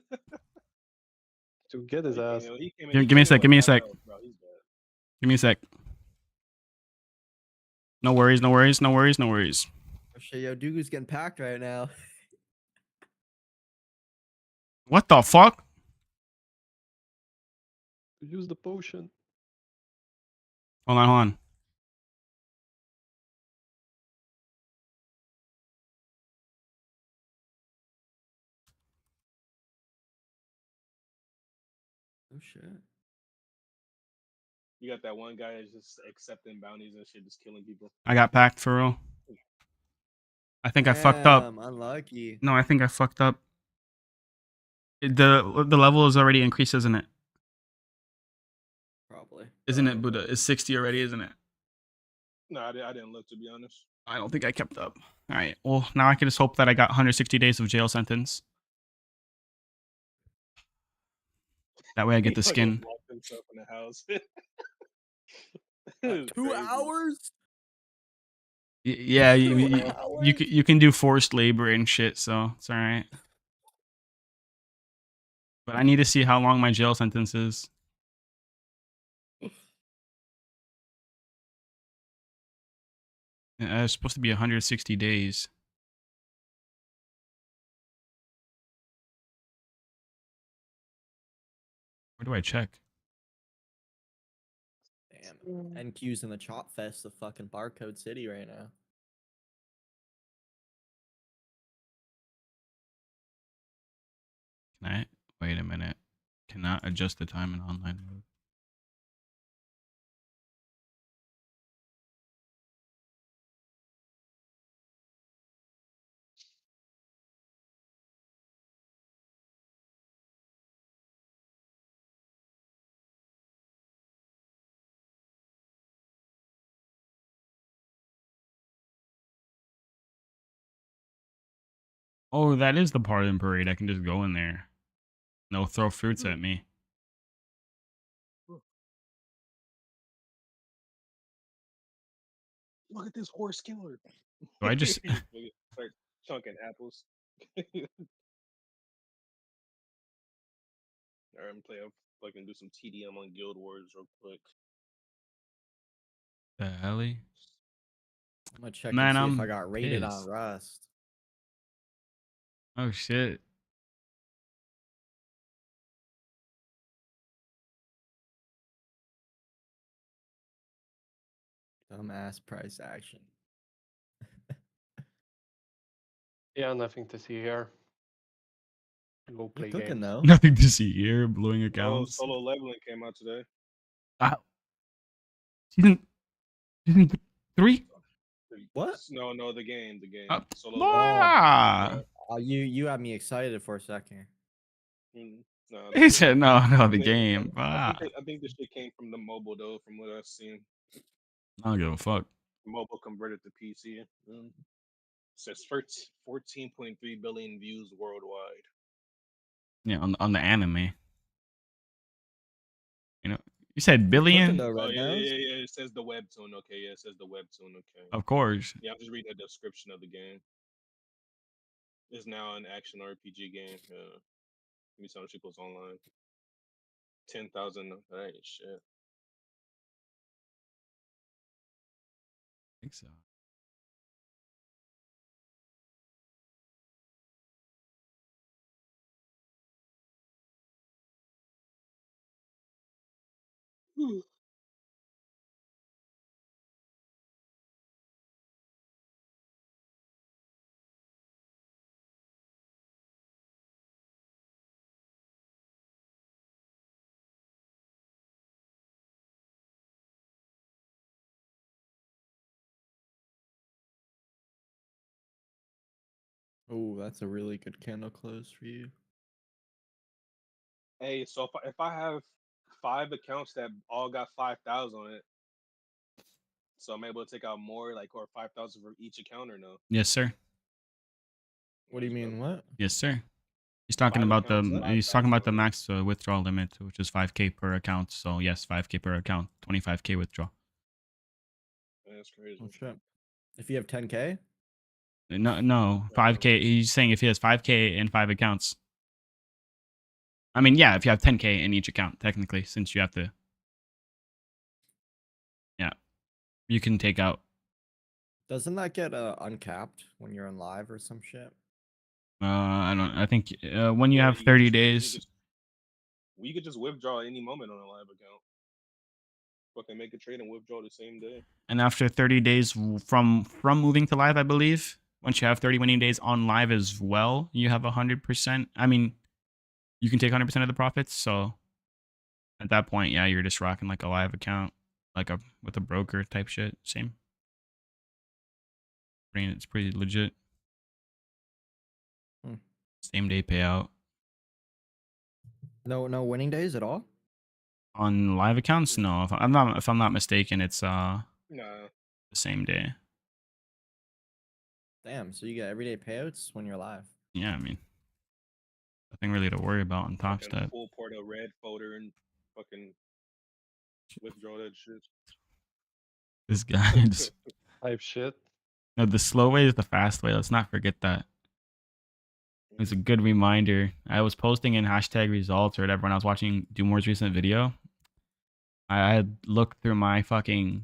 get his ass. Give me a sec. Give me a sec. Give me a sec. No worries. No worries. No worries. No worries. Oh shit, yo, Dugu's getting packed right now. What the fuck? Use the potion. Hold on. Hold on. Oh shit. You got that one guy that's just accepting bounties and shit, just killing people. I got packed for real. I think I fucked up. Unlucky. No, I think I fucked up. The level is already increased, isn't it? Probably. Isn't it, Buddha? It's 60 already, isn't it? No, I didn't look, to be honest. I don't think I kept up. All right. Well, now I can just hope that I got 160 days of jail sentence. That way I get the skin. Locked himself in the house. 2 hours? Yeah, you can do forced labor and shit, so it's all right. But I need to see how long my jail sentence is. It's supposed to be 160 days. Where do I check? Damn. NQ's in the Chop Fest of fucking Barcode City right now. Can I? Wait a minute. Cannot adjust the time in online mode. Oh, that is the pardon parade. I can just go in there. They'll throw fruits at me. Look at this horse killer. Do I just? Start chunking apples. Alright, I'm play. I can do some TDM on Guild Wars real quick. The helly? I'm gonna check Man, and see if I'm I got rated on pissed. Rust. Oh shit. Dumbass price action. Yeah, nothing to see here. Go play You're cooking games. though. Nothing to see here. Blowing Oh, accounts. solo leveling came out today. Season 3? What? No, the game. Solo Ah! leveling. Oh, you had me excited for a second. No, He said no, the They- game. I think this shit came from the mobile though, from what I've seen. I don't give a fuck. Mobile converted to PC. Says 14.3 billion views worldwide. Yeah, on the anime. You know, you said You're cooking billion? though, Oh Red yeah, Nose. yeah. It says the webtoon. Okay, yeah, it says the webtoon. Okay. Of course. Yeah, I'm just reading the description of the game. It's now an action RPG game. Give me some shit goes online. 10,000. Alright, shit. I think so. Oh, that's a really good candle close for you. Hey, so if I have 5 accounts that all got 5,000 on it, so I'm able to take out more, like, or 5,000 for each account, or no? Yes, sir. What do you mean? What? Yes, sir. He's talking 5 about accounts, he's talking about the 5,000. max withdrawal limit, which is 5K per account. So yes, 5K per account, 25K withdrawal. That's crazy. Oh shit. If you have 10K? No, 5K. He's saying if he has 5K in 5 accounts. I mean, yeah, if you have 10K in each account, technically, since you have to. Yeah, you can take out. Doesn't that get uncapped when you're in live or some shit? I don't. I think when you Yeah, have you 30 just- days. you could just withdraw at any moment on a live account. Fucking make a trade and withdraw the same day. And after 30 days from moving to live, I believe, once you have 30 winning days on live as well, you have 100%. I mean, you can take 100% of the profits. So at that point, yeah, you're just rocking like a live account, like with a broker type shit. Same. It's pretty legit. Same day payout No winning days at all? on live accounts. No, if I'm not mistaken, it's Nah. the same day. Damn, so you get everyday payouts when you're live. Yeah, I mean, nothing really to worry about on Top Fucking Step. full port a red folder and fucking withdraw that shit. This guy just Type shit. no, the slow way is the fast way. Let's not forget that. It was a good reminder. I was posting in hashtag results or whatever when I was watching Dumor's recent video. I had looked through my videos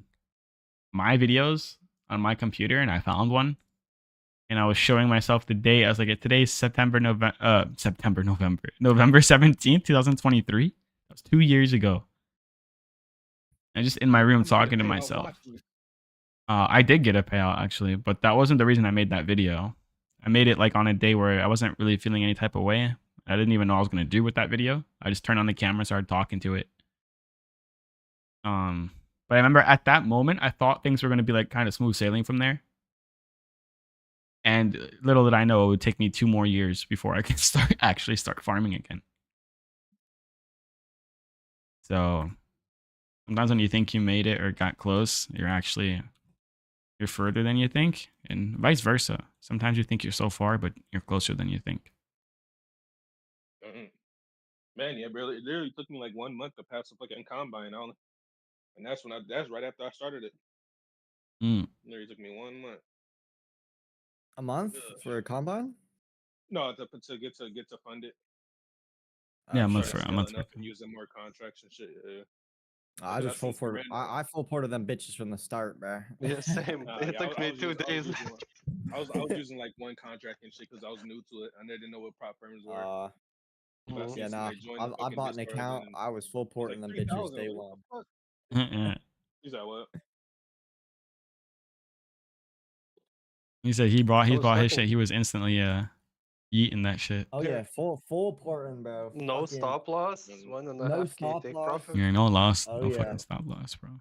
on my computer and I found one. And I was showing myself the date. I was like, today's November 17th, 2023. That was 2 years ago. And just in my room talking to myself. I did get a payout actually, but that wasn't the reason I made that video. I made it like on a day where I wasn't really feeling any type of way. I didn't even know what I was gonna do with that video. I just turned on the camera, started talking to it. But I remember at that moment, I thought things were gonna be like kind of smooth sailing from there. And little did I know it would take me 2 more years before I could actually start farming again. So sometimes when you think you made it or got close, you're further than you think, and vice versa. Sometimes you think you're so far, but you're closer than you think. Man, yeah, barely. It literally took me like 1 month to pass the fucking combine. And that's that's right after I started it. Literally took me 1 month. A month for a combine? No, to get to fund it. Yeah, Oh, a month shit. for a month. Enough and using more contracts and shit. Yeah. I just full ported. I full ported them bitches from the start, bro. Yeah, same. It Yeah, took me 2 days. I was using like one contract and shit because I was new to it. I didn't know what prop firms were. But Yeah, seen nah. somebody join the I fucking bought an Discord account. and I was full he's like porting them bitches 3,000. day What one. the fuck? He's like, what? He said he brought his looking- shit. He was instantly eating that shit. Oh yeah, full porting, bro. No Fucking stop loss. Mm. 1.5K no take stop loss. profit. Yeah, no loss, Oh, no yeah. fucking stop loss, bro.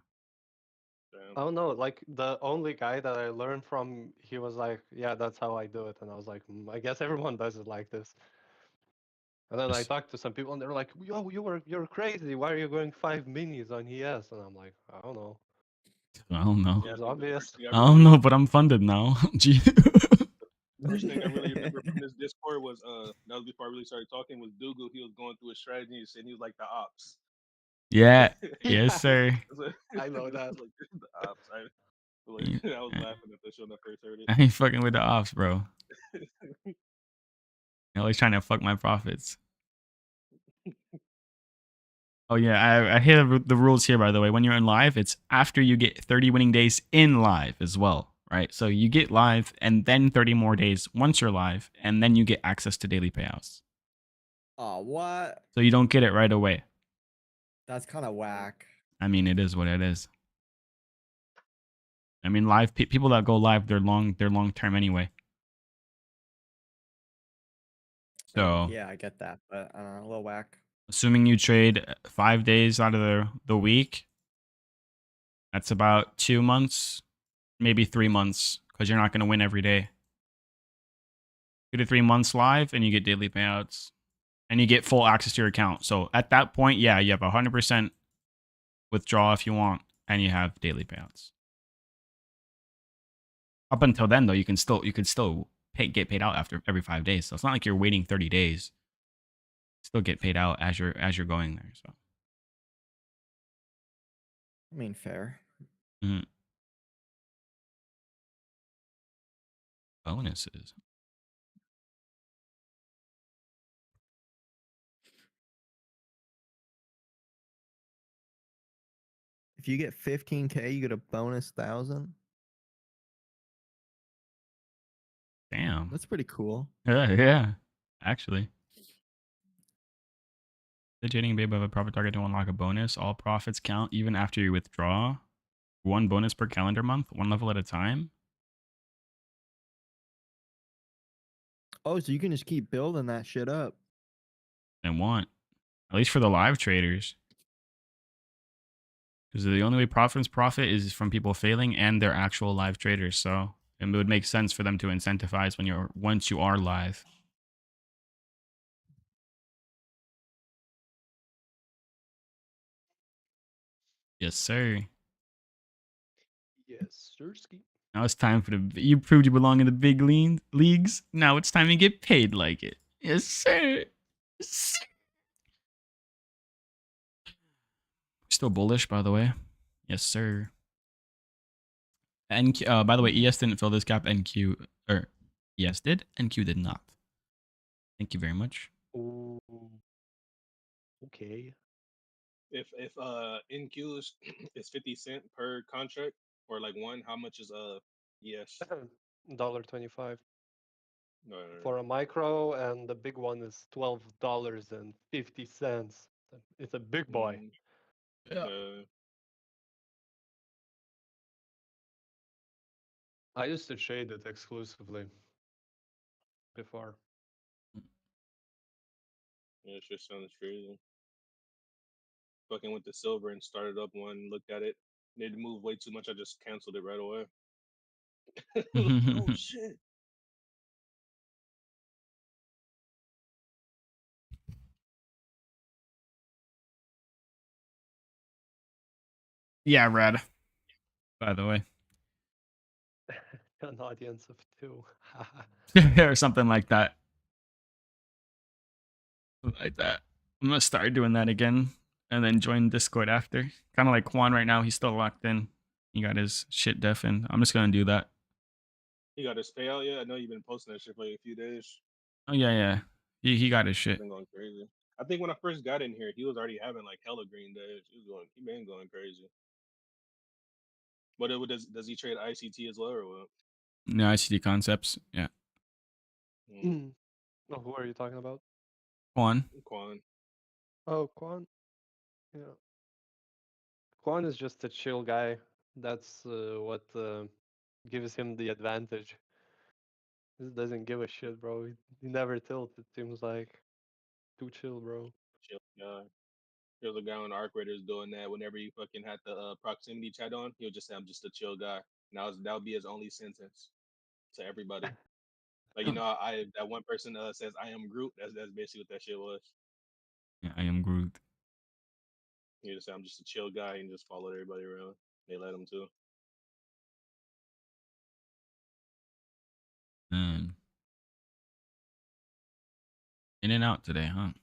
I don't know. Like the only guy that I learned from, he was like, "Yeah, that's how I do it," and I was like, "I guess everyone does it like this." And then I Yes. talked to some people, and they were like, "Yo, you're crazy. Why are you going 5 minis on ES?" And I'm like, "I don't know. I don't know. Yeah, It's obvious." I don't know, but I'm funded now. Gee. The first thing I really remember from this Discord was that was before I really started talking was Dugu. He was going through his strategies and he was like the ops. Yeah. Yes, sir. I know that. Like the ops. I was laughing at the show when I first heard it. I ain't fucking with the ops, bro. You're always trying to fuck my profits. Oh yeah, I hear the rules here, by the way. When you're in live, it's after you get 30 winning days in live as well, right? So you get live and then 30 more days once you're live, and then you get access to daily payouts. Oh, what? So you don't get it right away. That's kind of whack. I mean, it is what it is. I mean, live people that go live, they're long term anyway. So Yeah, I get that, but a little whack. assuming you trade 5 days out of the week, that's about 2 months, maybe 3 months, because you're not going to win every day. 2 to 3 months live, and you get daily payouts, and you get full access to your account. So at that point, yeah, you have 100% withdraw if you want, and you have daily payouts. Up until then, though, you could still get paid out after every 5 days. So it's not like you're waiting 30 days. Still get paid out as you're going there. So I mean, fair. Bonuses. If you get 15K, you get a bonus 1,000. Damn. That's pretty cool. Yeah. Actually. The trading babe have a profit target to unlock a bonus. All profits count even after you withdraw. 1 bonus per calendar month, 1 level at a time. Oh, so you can just keep building that shit up. And want. At least for the live traders. Because the only way profit is from people failing and their actual live traders. So it would make sense for them to incentivize once you are live. Yes, sir. Yes, sirski. Now it's time for you proved you belong in the big leagues. Now it's time to get paid like it. Yes, sir. Yes, sir. Still bullish, by the way. Yes, sir. NQ, by the way, ES didn't fill this gap. NQ, or ES did. NQ did not. Thank you very much. Ooh. Okay. If NQ is is 50 cent per contract or like one, how much is yes? $1.25 No, no, for a micro, and the big one is $12.50. It's a big no. boy. Yeah. I used to trade it exclusively before. Yeah, it just sounds crazy. Fucking went to silver and started up one, looked at it. It moved way too much. I just canceled it right away. Like, oh shit. Yeah, Rad. By the way, An audience of two. or something like that. Like that. I'm gonna start doing that again, and then join Discord after. Kind of like Juan right now. He's still locked in. He got his shit deafened. I'm just gonna do that. He got his payout yet? I know you've been posting that shit for like a few days. Oh yeah, yeah. He got his He's shit. been going crazy. I think when I first got in here, he was already having like hella green days. He been going crazy. But does he trade ICT as well or what? No ICD concepts. Yeah. Mm, Oh, who are you talking about? Juan. Quan. Oh, Quan. Yeah. Quan is just a chill guy. That's what gives him the advantage. He doesn't give a shit, bro. He never tilts, it seems like. Too chill, bro. Chill guy. There was a guy on Arc Raiders doing that. Whenever he fucking had the proximity chat on, he would just say, "I'm just a chill guy." And that would be his only sentence to everybody. Like I that one person says, "I am Groot." That's basically what that shit was. Yeah, I am Groot. He just said, "I'm just a chill guy," and just followed everybody around. They let him too. Man. In and out today, huh? I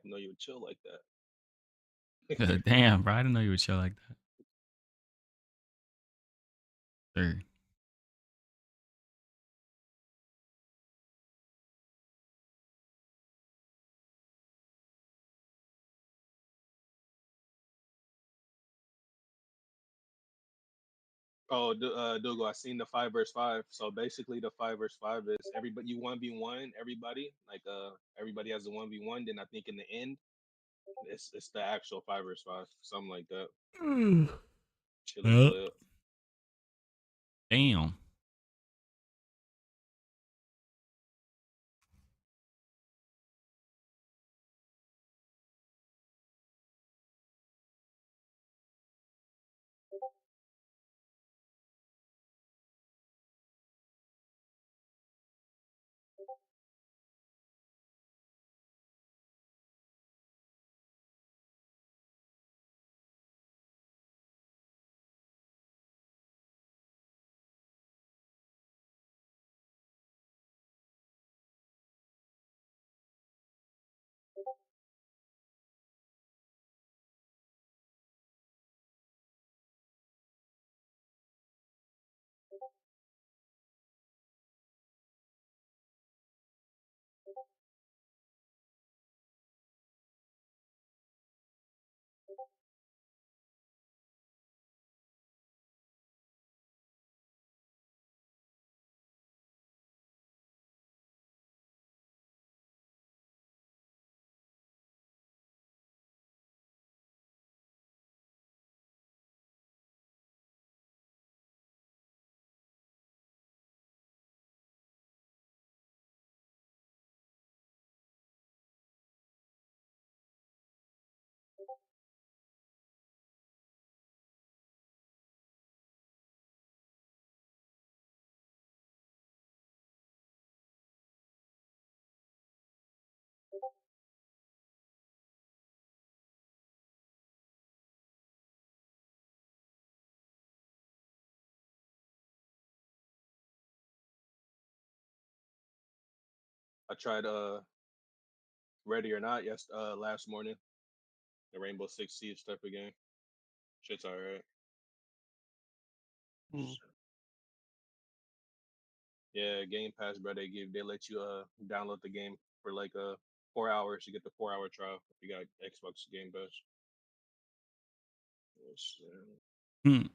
didn't know you would chill like that. Damn, bro. I didn't know you would chill like that. Sir. Oh, Dugu, I seen the 5 versus 5. So basically, the 5 versus 5 is everybody you 1v1 everybody. Like everybody has a 1v1. Then I think in the end, it's the actual 5 versus 5, something like that. Shit look Well, lit. damn. I tried Ready or Not last morning. The Rainbow Six Siege type of game. Shit's alright. Hmm. Yeah, Game Pass, bro. They let you download the game for like 4 hours. You get the 4 hour trial if you got Xbox Game Pass. Yes, Hmm.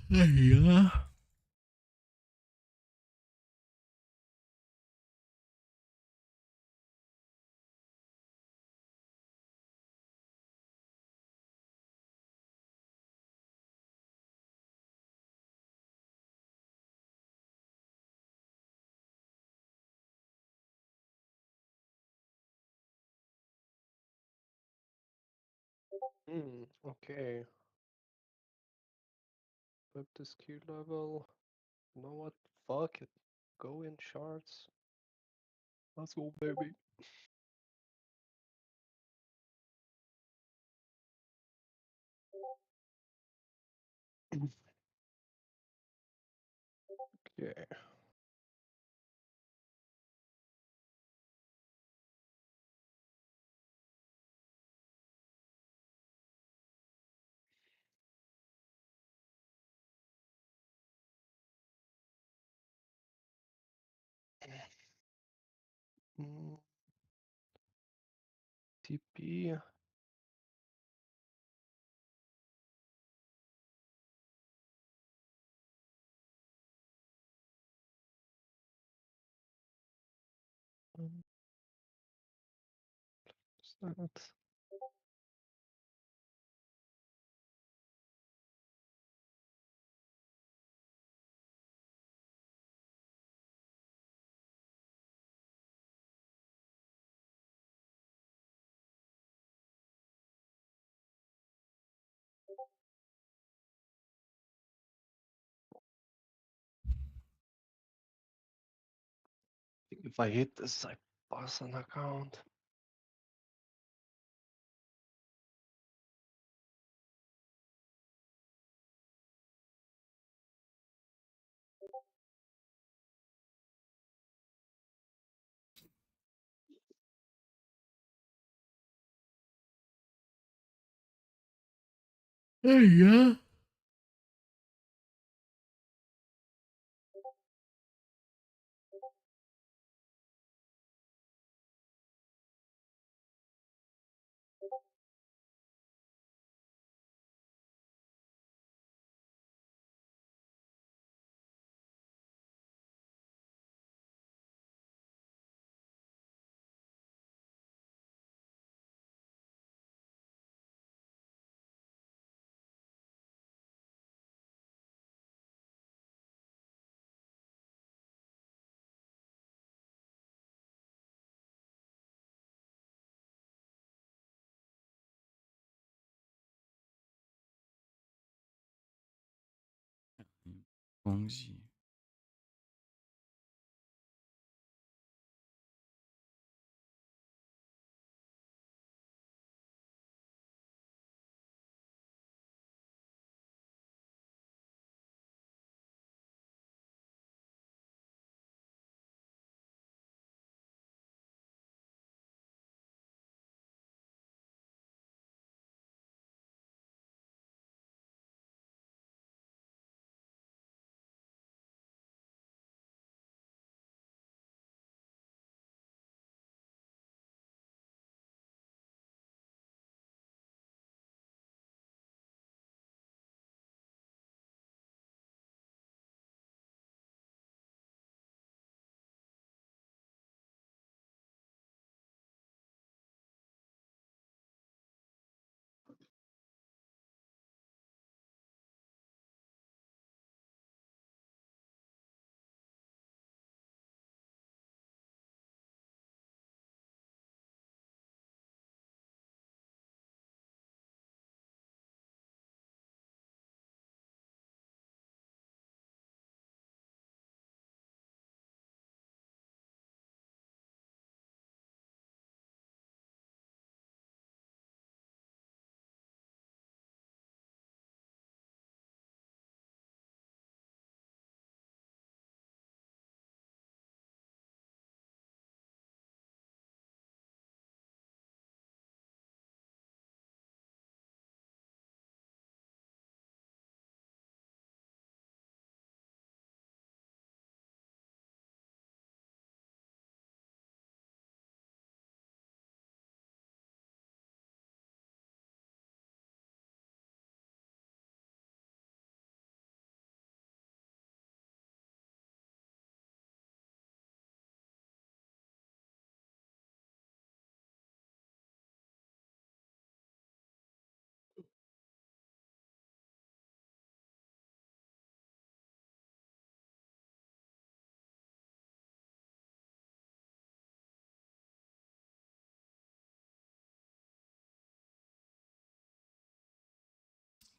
Yeah. Okay. Up the skill level. You know what? Fuck it. Go in charts. Let's go, baby. Okay. Mm, TP. That. If I hit this, I pass an account. There you go.恭喜。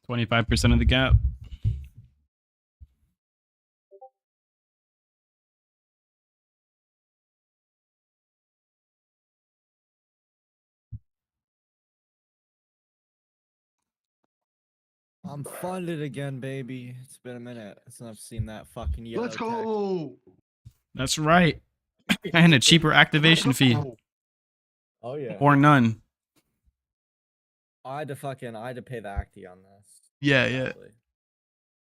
25% of the gap. I'm funded again, baby. It's been a minute since I've seen that fucking yellow Let's text. go. That's right. And a cheaper activation fee Oh yeah. or none. I had to pay the Acti on this. Yeah, yeah. Exactly.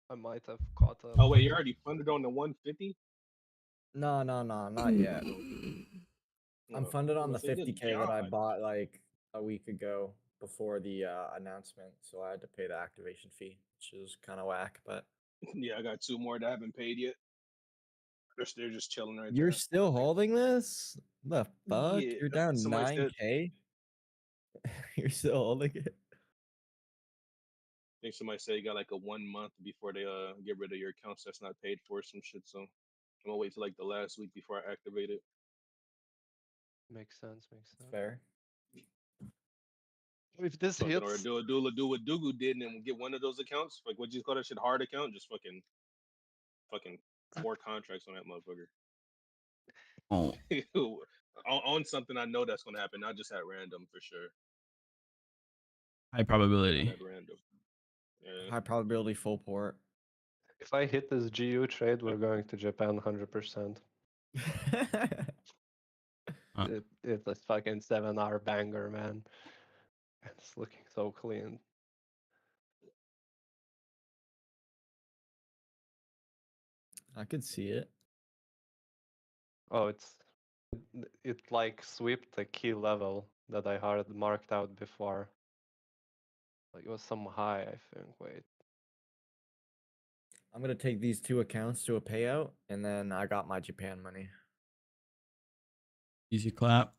I might have caught up. Oh wait, you're already funded on the 150. No, not yet. I'm funded on the Say, good 50K that I God. bought like a week ago before the announcement, so I had to pay the activation fee, which is kind of whack. But Yeah, I got 2 more that I haven't paid yet. They're just chilling right you're there. still holding this? The fuck? Yeah, You're that's what down somebody said. 9K? You're still holding it? I think somebody said you got like a 1 month before they get rid of your accounts that's not paid for some shit. So I'm gonna wait till like the last week before I activate it. Makes sense. Makes sense. Fair. If this Fucking or hits, do what Dugu did and then get one of those accounts. Like what you call that shit, hard account? Just fucking 4 contracts on that motherfucker. Oh, on something I know that's gonna happen, not just at random for sure. high Not probability. at random. Yeah. High probability full port. if I hit this GU trade, we're going to Japan 100%. It's a fucking 7-hour banger, man. It's looking so clean. I could see it. Oh, it like swept the key level that I had marked out before. Like it was some high, I think. Wait. I'm gonna take these 2 accounts to a payout, and then I got my Japan money. Easy clap.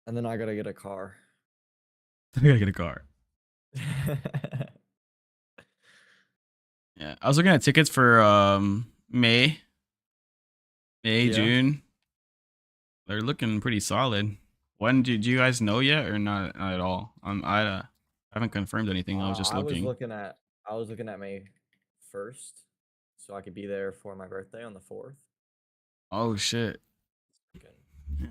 And then I gotta get a car. I gotta get a car. Yeah, I was looking at tickets for May, Yeah. June. They're looking pretty solid. When do you guys know yet or not at all? I haven't confirmed anything. I was just looking. I was looking at May 1st, so I could be there for my birthday on the 4th. Oh shit. Okay. Yeah.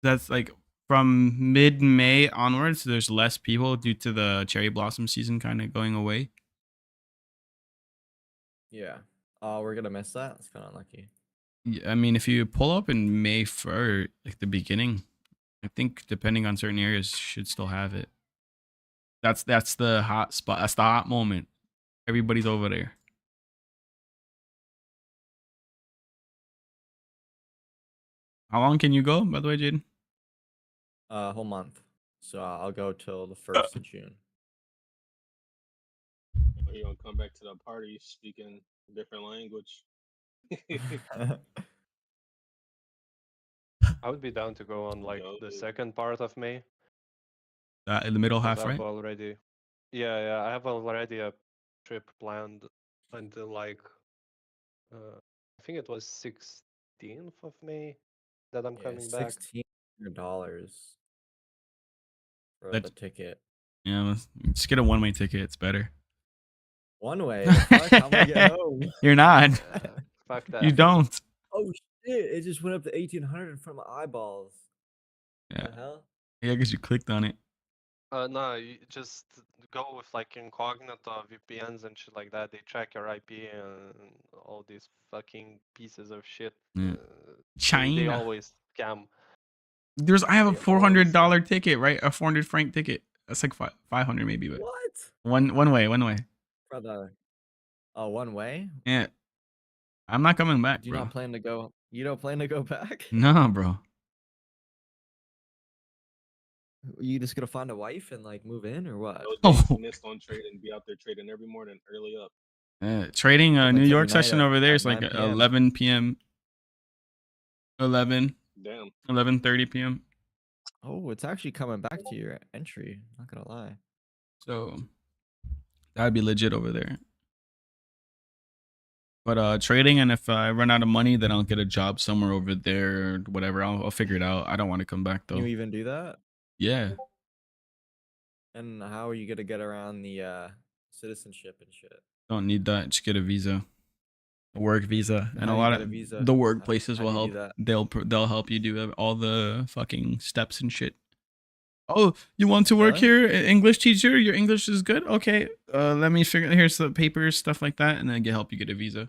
That's like from mid-May onwards. There's less people due to the cherry blossom season kind of going away. Yeah. Oh, we're gonna miss that. It's kind of unlucky. Yeah, I mean, if you pull up in May for like the beginning, I think depending on certain areas, should still have it. That's the hot spot. That's the hot moment. Everybody's over there. How long can you go, by the way, Jaden? Whole month. So I'll go till the 1st of June. You're gonna come back to the party speaking a different language. I would be down to go on like the second part of May. In the middle half, I have right? already. Yeah, I have already a trip planned until like I think it was 16th of May that I'm Yeah, coming back. $1,600 for That's- the ticket. Yeah, let's just get a one-way ticket. It's better. One way. The fuck? How am I get home? You're not. Fuck that. You don't. Oh shit! It just went up to 1,800 in front of my eyeballs. Yeah. What the hell? Yeah, because you clicked on it. No, you just go with like incognito VPNs and shit like that. They track your IP and all these fucking pieces of shit. Yeah. They China. always scam. I have a They always $400 ticket, right? A 400 franc ticket. That's like 500 maybe, but What? one way. For the one way? Yeah. I'm not coming back, Do you bro. not plan to go? You don't plan to go back? No, bro. You just gonna find a wife and like move in or what? Those days you missed on trade and be out there trading every morning early up. Trading Pretty New much York every night session at- over there at is like 9 p.m. 11 p.m. 11:30 p.m. Oh, it's actually coming back to your entry. Not gonna lie. So that'd be legit over there. But trading, and if I run out of money, then I'll get a job somewhere over there or whatever. I'll figure it out. I don't want to come back though. Can you even do that? Yeah. And how are you gonna get around the citizenship and shit? Don't need that. Just get a visa, a work visa, and How a do you lot get a of visa? the workplaces How will do you do help. that? They'll help you do all the fucking steps and shit. Oh, you want to work Really? here? English teacher, your English is good. Okay, let me figure. Here's the papers, stuff like that, and then help you get a visa.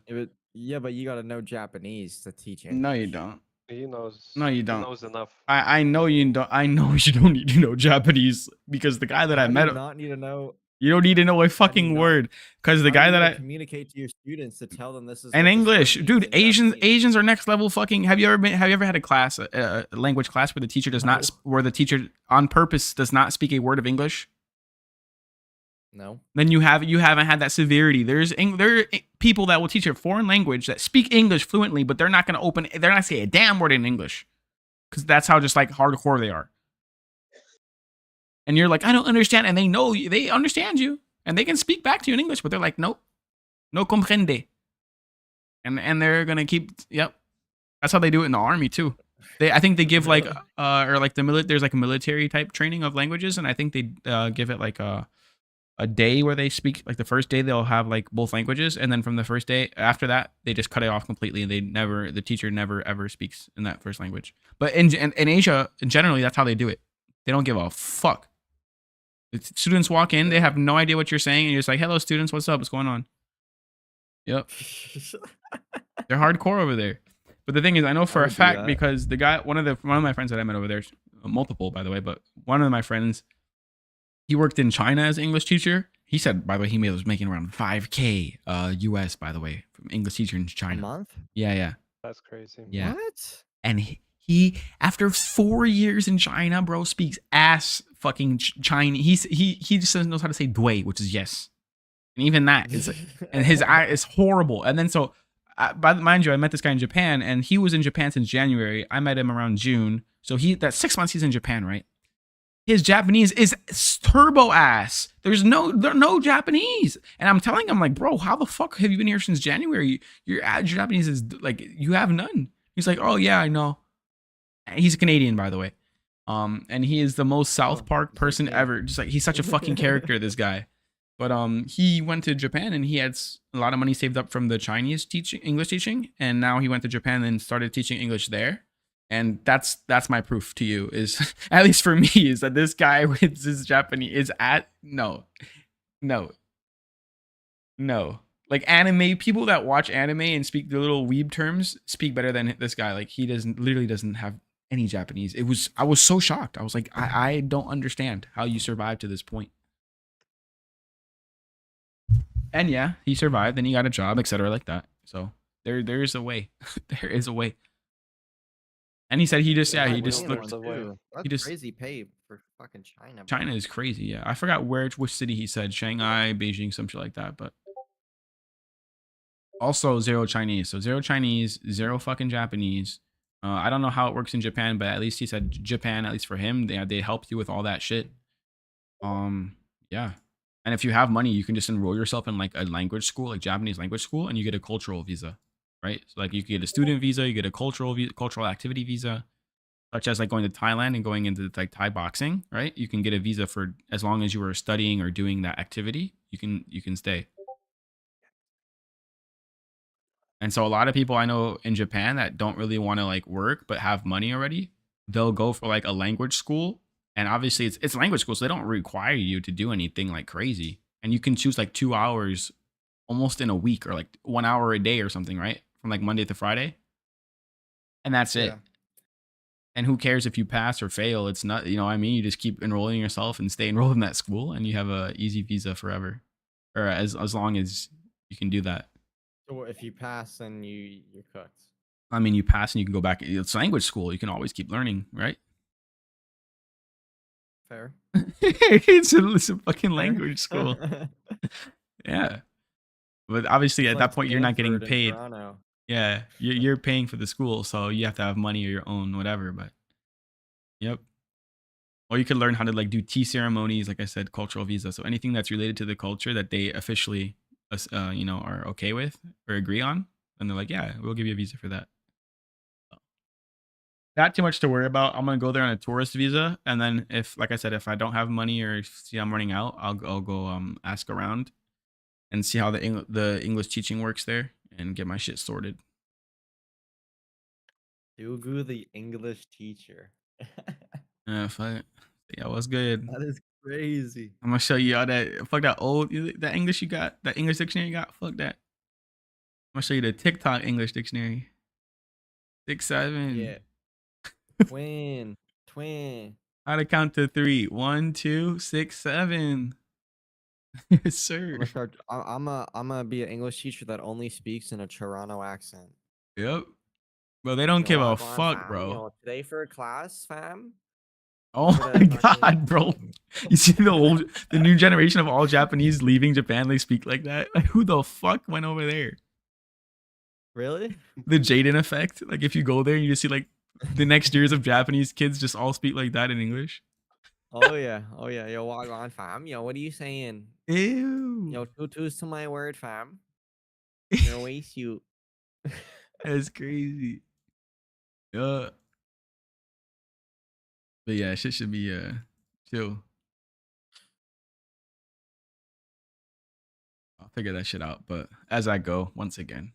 Yeah, but you gotta know Japanese to teach No, you English. don't. He knows. No, you He don't. knows enough. I know you don't. I know you don't need to know Japanese because the guy that I How do you met, not need to know? you don't need to know a How do you fucking not? word because the How do guy you that need to I communicate to your students to tell them this is and what this word English, means dude. in Asians Japanese? are next level. Fucking. Have you ever had a class, a language class where the teacher does not, No. where the teacher on purpose does not speak a word of English? No. Then you haven't had that severity. There are people that will teach a foreign language that speak English fluently, but they're not going to say a damn word in English because that's how just like hardcore they are. And you're like, I don't understand, and they know they understand you, and they can speak back to you in English, but they're like, nope, no comprende, and they're gonna keep. Yep, that's how they do it in the army too. I think they give like Really? or like there's like a military type training of languages, and I think they give it like a day where they speak, like the first day they'll have like both languages, and then from the first day after that they just cut it off completely, and the teacher never ever speaks in that first language. But in Asia generally that's how they do it. They don't give a fuck. The students walk in, they have no idea what you're saying, and you're just like, hello students, what's up, what's going on? Yep. They're hardcore over there. But the thing is, I know for a would do fact that. because the guy, one of my friends that I met over there, multiple by the way, but one of my friends, he worked in China as an English teacher. He said, by the way, was making around 5K US, by the way, from English teacher in A China. month? Yeah. That's crazy. Yeah. What? And he after 4 years in China, bro, speaks ass fucking Chinese. He just doesn't know how to say dui, which is yes. And even that is, and his eye is horrible. And then so, mind you, I met this guy in Japan, and he was in Japan since January. I met him around June. So that's 6 months he's in Japan, right? His Japanese is turbo ass. There's no Japanese. And I'm telling him, like, bro, how the fuck have you been here since January? Your Japanese is like, you have none. He's like, oh yeah, I know. He's a Canadian, by the way. And he is the most South Park he's like person me. ever. Just like, he's such a fucking character, this guy. But he went to Japan and he had a lot of money saved up from the Chinese English teaching, and now he went to Japan and started teaching English there. And that's my proof to you, is at least for me, is that this guy with his Japanese is no. Like anime people that watch anime and speak the little weeb terms speak better than this guy. Like he literally doesn't have any Japanese. I was so shocked. I was like, I don't understand how you survived to this point. And yeah, he survived, and he got a job, etc., like that. So there is a way. There is a way. And he said he just Yeah, he we just don't looked. know the way. That's just- crazy pay for fucking China. Bro. China is crazy. Yeah, I forgot which city he said. Shanghai, Beijing, some shit like that. But also zero Chinese. So zero Chinese, zero fucking Japanese. I don't know how it works in Japan, but at least he said Japan. At least for him, they helped you with all that shit. Yeah. And if you have money, you can just enroll yourself in like a language school, like Japanese language school, and you get a cultural visa, right? So like you get a student visa, you get a cultural activity visa, such as like going to Thailand and going into like Thai boxing, right? You can get a visa for as long as you were studying or doing that activity. You can stay. And so a lot of people I know in Japan that don't really want to like work but have money already, they'll go for like a language school. And obviously it's language school, so they don't require you to do anything like crazy. And you can choose like 2 hours almost in a week, or like 1 hour a day or something, right? From like Monday to Friday. And that's it. Yeah. And who cares if you pass or fail? It's not, you know what I mean? You just keep enrolling yourself and stay enrolled in that school, and you have a easy visa forever. Or as long as you can do that. So if you pass, then you're cooked. I mean, you pass and you can go back. It's language school. You can always keep learning, right? Fair. it's a fucking language school. Yeah. But obviously, at that point, you're not getting Stanford in paid. Toronto. Yeah. You're paying for the school, so you have to have money or your own, whatever. But, yep. Or you could learn how to like do tea ceremonies, like I said, cultural visa. So anything that's related to the culture that they officially, are okay with or agree on, and they're like, yeah, we'll give you a visa for that. not too much to worry about. I'm gonna go there on a tourist visa, and then if, like I said, if I don't have money or see I'm running out, I'll go ask around and see how the English teaching works there and get my shit sorted. Dugu the English teacher. Fuck. Yeah, what's good? That is crazy. I'm gonna show you all that. Fuck that old that English you got. That English dictionary you got. Fuck that. I'm gonna show you the TikTok English dictionary. 6'7". Yeah. Twin. How to count to 3. 1, 2, 6, 7. Yes, sir. I'm gonna be an English teacher that only speaks in a Toronto accent. Yep. Bro, they don't give a Wagwan, fuck, fam. bro. Today for a class, fam. Oh my god, bro. You see the new generation of all Japanese leaving Japan, they speak like that? Like, who the fuck went over there? Really? The Jaden effect. Like, if you go there, you just see like the next years of Japanese kids just all speak like that in English. Oh yeah. Yo, wagwan, fam. Yo, what are you saying? Ew. Yo, tutus to my word, fam. You're a waste, you. That's crazy. Yeah. But yeah, shit should be chill. I'll figure that shit out. But as I go, once again.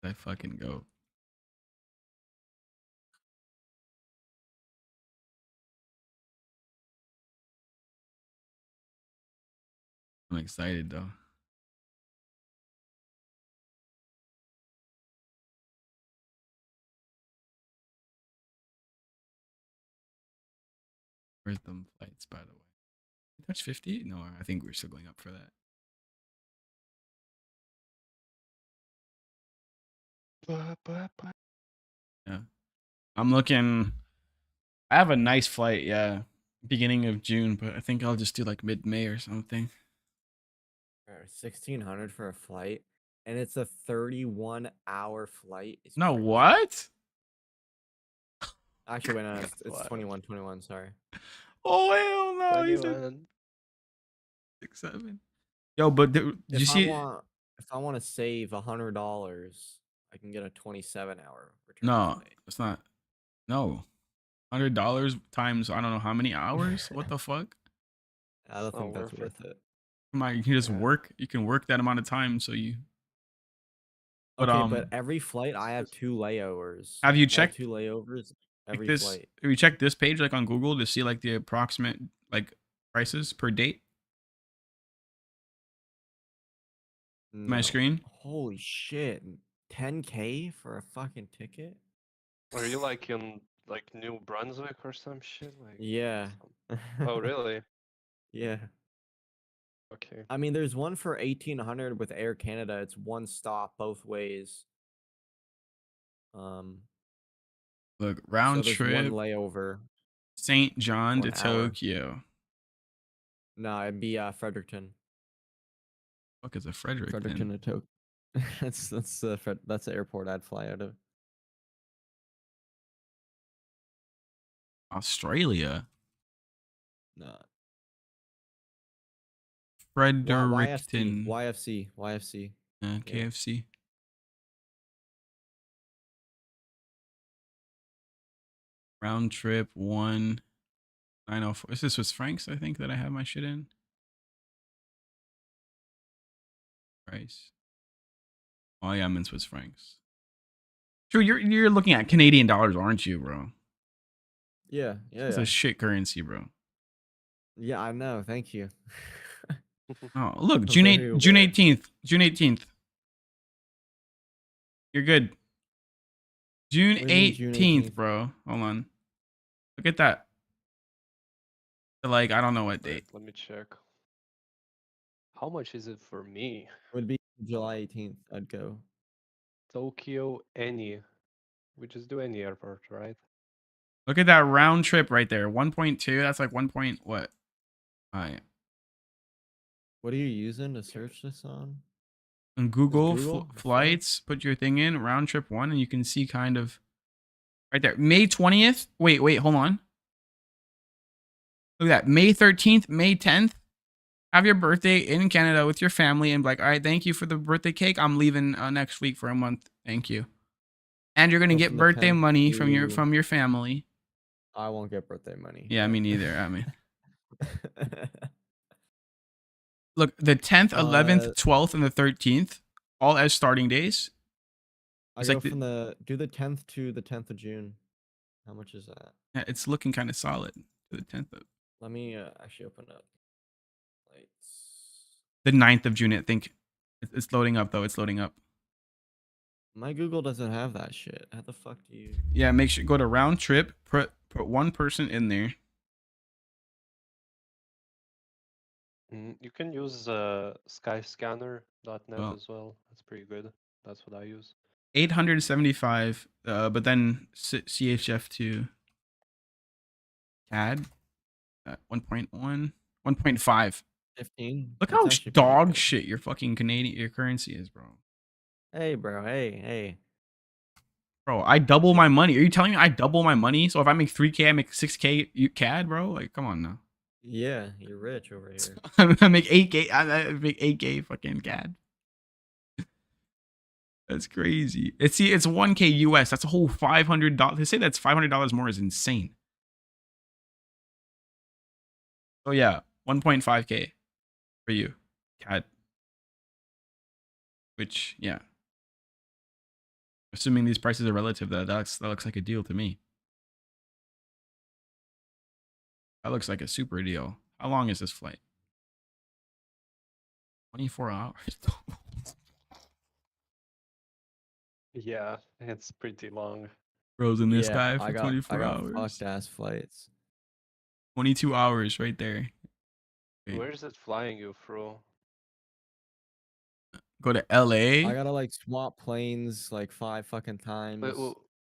I fucking go. I'm excited though. Where's them flights, by the way? We touched 50? No, I think we're still going up for that. Yeah. I'm looking. I have a nice flight, yeah. Beginning of June, but I think I'll just do like mid-May or something. 1,600 for a flight, and it's a 31-hour flight. It's No, crazy. what? Actually, wait, no, it's What? 21. Sorry. Oh hell no! He said 21. 6, 7. Yo, but did you see? If I want to save $100, I can get a 27-hour return No, flight. it's not. No, $100 times I don't know how many hours. What the fuck? I don't It's think not that's worth worth it. Come on, you can just Yeah. work. You can work that amount of time, so you. But Okay, but every flight I have 2 layovers. have you I have checked 2 layovers every this? flight. Have you checked this page like on Google to see like the approximate like prices per date? My No. screen. Holy shit. 10K for a fucking ticket? Are you like in like New Brunswick or some shit? Like Yeah. Oh really? Yeah. Okay. I mean, there's one for 1,800 with Air Canada. It's one stop both ways. Look, So round there's one trip layover. St. John to 1 hour. Tokyo. No, it'd be Fredericton. Fuck is a Fredericton? Fredericton to Tokyo. that's the airport I'd fly out of. Australia. No. Fredericton. YFC. KFC. Round trip 1,904. Is this Swiss francs? I think that I have my shit in. Price. Oh yeah, I'm in Swiss francs. True, you're looking at Canadian dollars, aren't you, bro? Yeah. It's a shit currency, bro. Yeah, I know. Thank you. Oh, look, I'm June very aware. 18th. June 18th. You're good. June What do you mean, June 18th, 18th? bro. Hold on. Look at that. Like, I don't know what Wait, date. let me check. How much is it for me? It would be July 18th. I'd go. Tokyo, any. We just do any airport, right? Look at that round trip right there. 1.2. That's like 1 point what? All right. What are you using to search this on? On Google, Google? flights, put your thing in, round trip 1, and you can see kind of right there. May 20th. Wait, hold on. Look at that. May 13th, May 10th. Have your birthday in Canada with your family and be like, all right, thank you for the birthday cake. I'm leaving next week for a month. Thank you. And you're gonna Go get from the birthday 10th money to- from your family. I won't get birthday money. Yeah, but- me neither. I mean, look, the 10th, 11th, 12th, and the 13th, all as starting days. I It's go like from the 10th to the 10th of June. How much is that? yeah, it's looking kind of solid to the 10th of Let me actually open up. Lights. the 9th of June. I think it's loading up though. It's loading up. My Google doesn't have that shit. How the fuck do you? Yeah, make sure go to round trip. Put one person in there. You can use skyscanner.net Oh. as well. That's pretty good. That's what I use. 875. But then CHF to CAD at 1.1, 1.5. 15. Look That's how actually pretty dog good. shit your fucking Canadian your currency is, bro. Hey, bro. Hey. Bro, I double my money. Are you telling me I double my money? So if I make 3K, I make 6K CAD, bro? Like, come on now. Yeah, you're rich over here. I make 8K. I make 8K fucking CAD. That's crazy. It's 1K US. That's a whole $500. They say that's $500 more is insane. Oh yeah, 1.5K for you, CAD. Which yeah, assuming these prices are relative, that looks like a deal to me. That looks like a super deal. How long is this flight? 24 hours. Yeah, it's pretty long. Bros in the Yeah, sky for I 24 got hours. fucked ass flights. 22 hours right there. Okay. Where is it flying you through? Go to LA. I gotta like swap planes like 5 fucking times. Wait,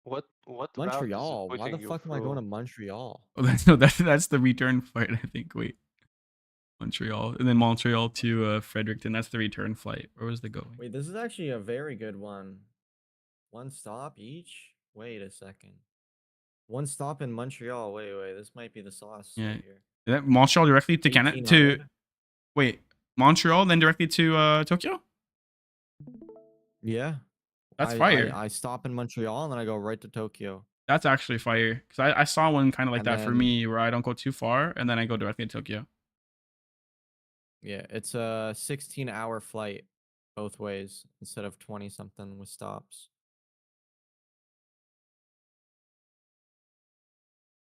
what route is it Montreal. Why putting the you fuck am I going to through? Montreal? Oh, that's the return flight, I think. Wait. Montreal. And then Montreal to Fredericton. That's the return flight. Where was the going? Wait, this is actually a very good one. One stop each? Wait a second. One stop in Montreal. Wait. This might be the sauce Yeah. right here. Is that Montreal directly to Canada? To 1800. wait, Montreal, then directly to Tokyo? Yeah. That's fire. I stop in Montreal and then I go right to Tokyo. That's actually fire. Because I saw one kind of like And that for then- me where I don't go too far and then I go directly to Tokyo. Yeah, it's a 16-hour flight both ways instead of 20 something with stops.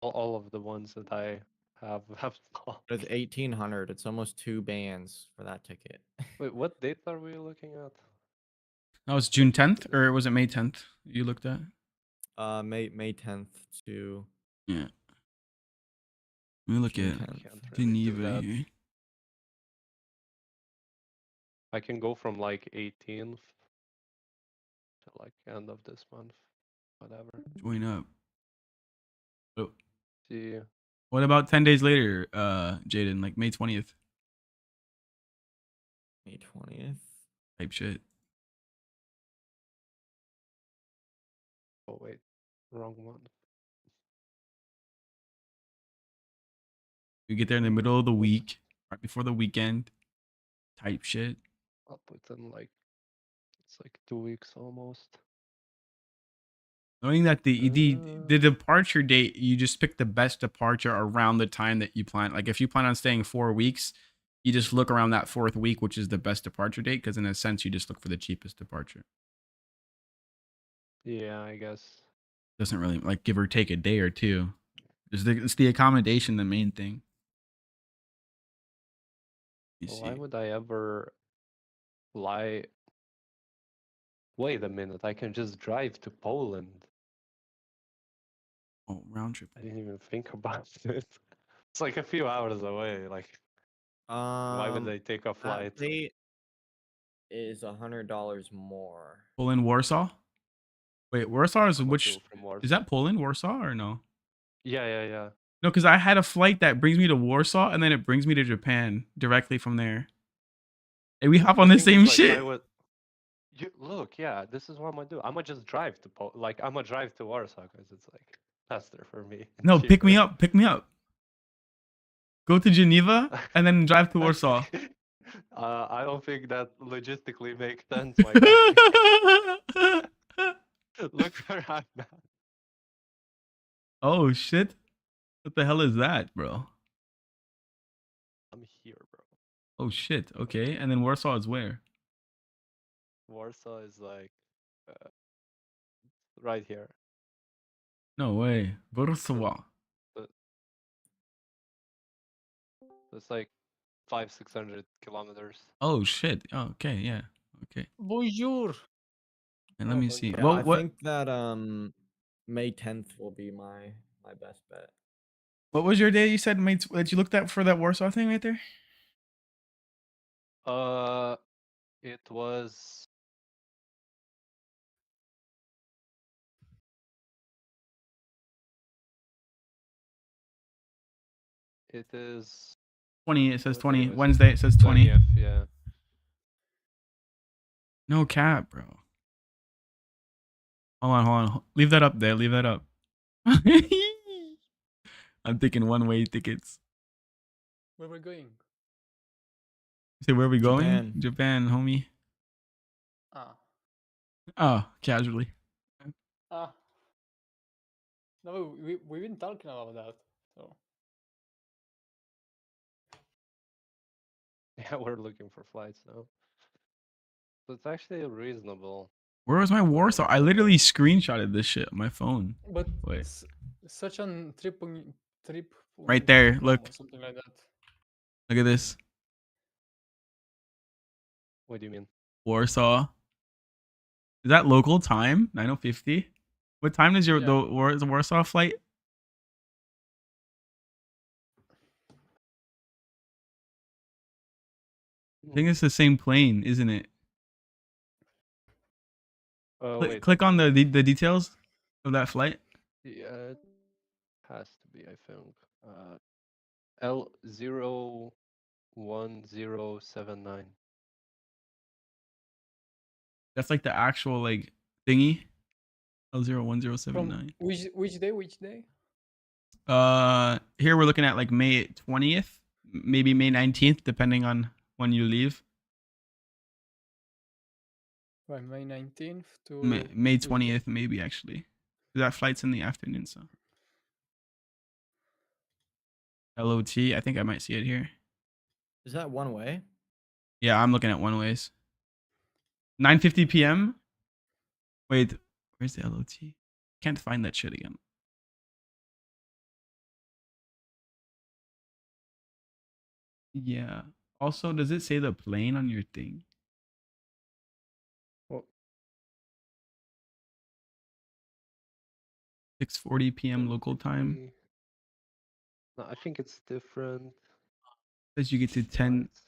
All of the ones that I have stopped. But it's 1800. It's almost 2 bands for that ticket. Wait, what date are we looking at? That was June 10th or was it May 10th you looked at? May 10th to Yeah. Let me look June at 10th. Can't really do Geneva that. here. I can go from like 18th to like end of this month. Whatever. Join up. Oh, See. what about 10 days later, Jaden? Like May 20th May 20th. type shit. Oh wait, wrong one. You get there in the middle of the week, right before the weekend type shit. Up within like it's like 2 weeks almost. Knowing that the Uh. departure date, you just pick the best departure around the time that you plan. Like if you plan on staying 4 weeks, you just look around that 4th week, which is the best departure date, because in a sense you just look for the cheapest departure. Yeah, I guess. Doesn't really like give or take a day or two. It's the accommodation the main thing. You Well, see. why would I ever fly? Wait a minute, I can just drive to Poland. Oh, round trip. I didn't even think about it. It's like a few hours away. Like, why would they take a flight? That date is $100 more. Poland, Warsaw. Wait, Warsaw is I'm which? okay from Warsaw. Is that Poland, Warsaw, or no? Yeah. No, because I had a flight that brings me to Warsaw and then it brings me to Japan directly from there. And we hop on the thing is, same like, shit. Look, yeah, this is what I'm gonna do. I'm gonna just drive to I'm gonna drive to Warsaw because it's like faster for me. and No, pick me cheaper. up. Pick me up. Go to Geneva and then drive to Warsaw. I don't think that logistically makes sense, my guy. Look where I'm at. Oh shit! What the hell is that, bro? I'm here, bro. Oh shit. Okay, and then Warsaw is where? Warsaw is like right here. No way. Warsaw. So it's like 500-600 kilometers. Oh shit. Oh, okay, yeah. Okay. Bonjour. And let Oh, me bonjour. see. Yeah, Well, I what think that May 10th will be my best bet. what was your day you said mate, that you looked at for that Warsaw thing right there? It was. It is 20. It says what day 20. was it? Wednesday it says 20. 20th, yeah. No cap, bro. Hold on, hold on. Leave that up there. Leave that up. I'm thinking one-way tickets. Where we're going? Say where are we going? Japan. Japan, homie. Ah. Oh, casually. Ah. No, we've been talking about that. So Yeah, we're looking for flights now. So it's actually reasonable. Where was my Warsaw? I literally screenshotted this shit on my phone. but Wait. such an trip Right there, look. or something like that. Look at this. What do you mean? Warsaw. Is that local time? 9:50. What time is your Yeah. the Warsaw flight? I think it's the same plane, isn't it? Wait. Click on the details of that flight. Yeah, it has to be, I think. L01079. That's like the actual like thingy. From L01079. which day? Which day? Here we're looking at like May 20th, maybe May 19th, depending on when you leave. Right, May 19th to May which day? 20th, maybe actually. That flight's in the afternoon, so. LOT, I think I might see it here. Is that one way? Yeah, I'm looking at one ways. 9:50 p.m. Wait, where's the LOT? Can't find that shit again. Yeah. Also, does it say the plane on your thing? Well, 6:40 p.m. local time. No, I think it's different. Says you get to 10. flights.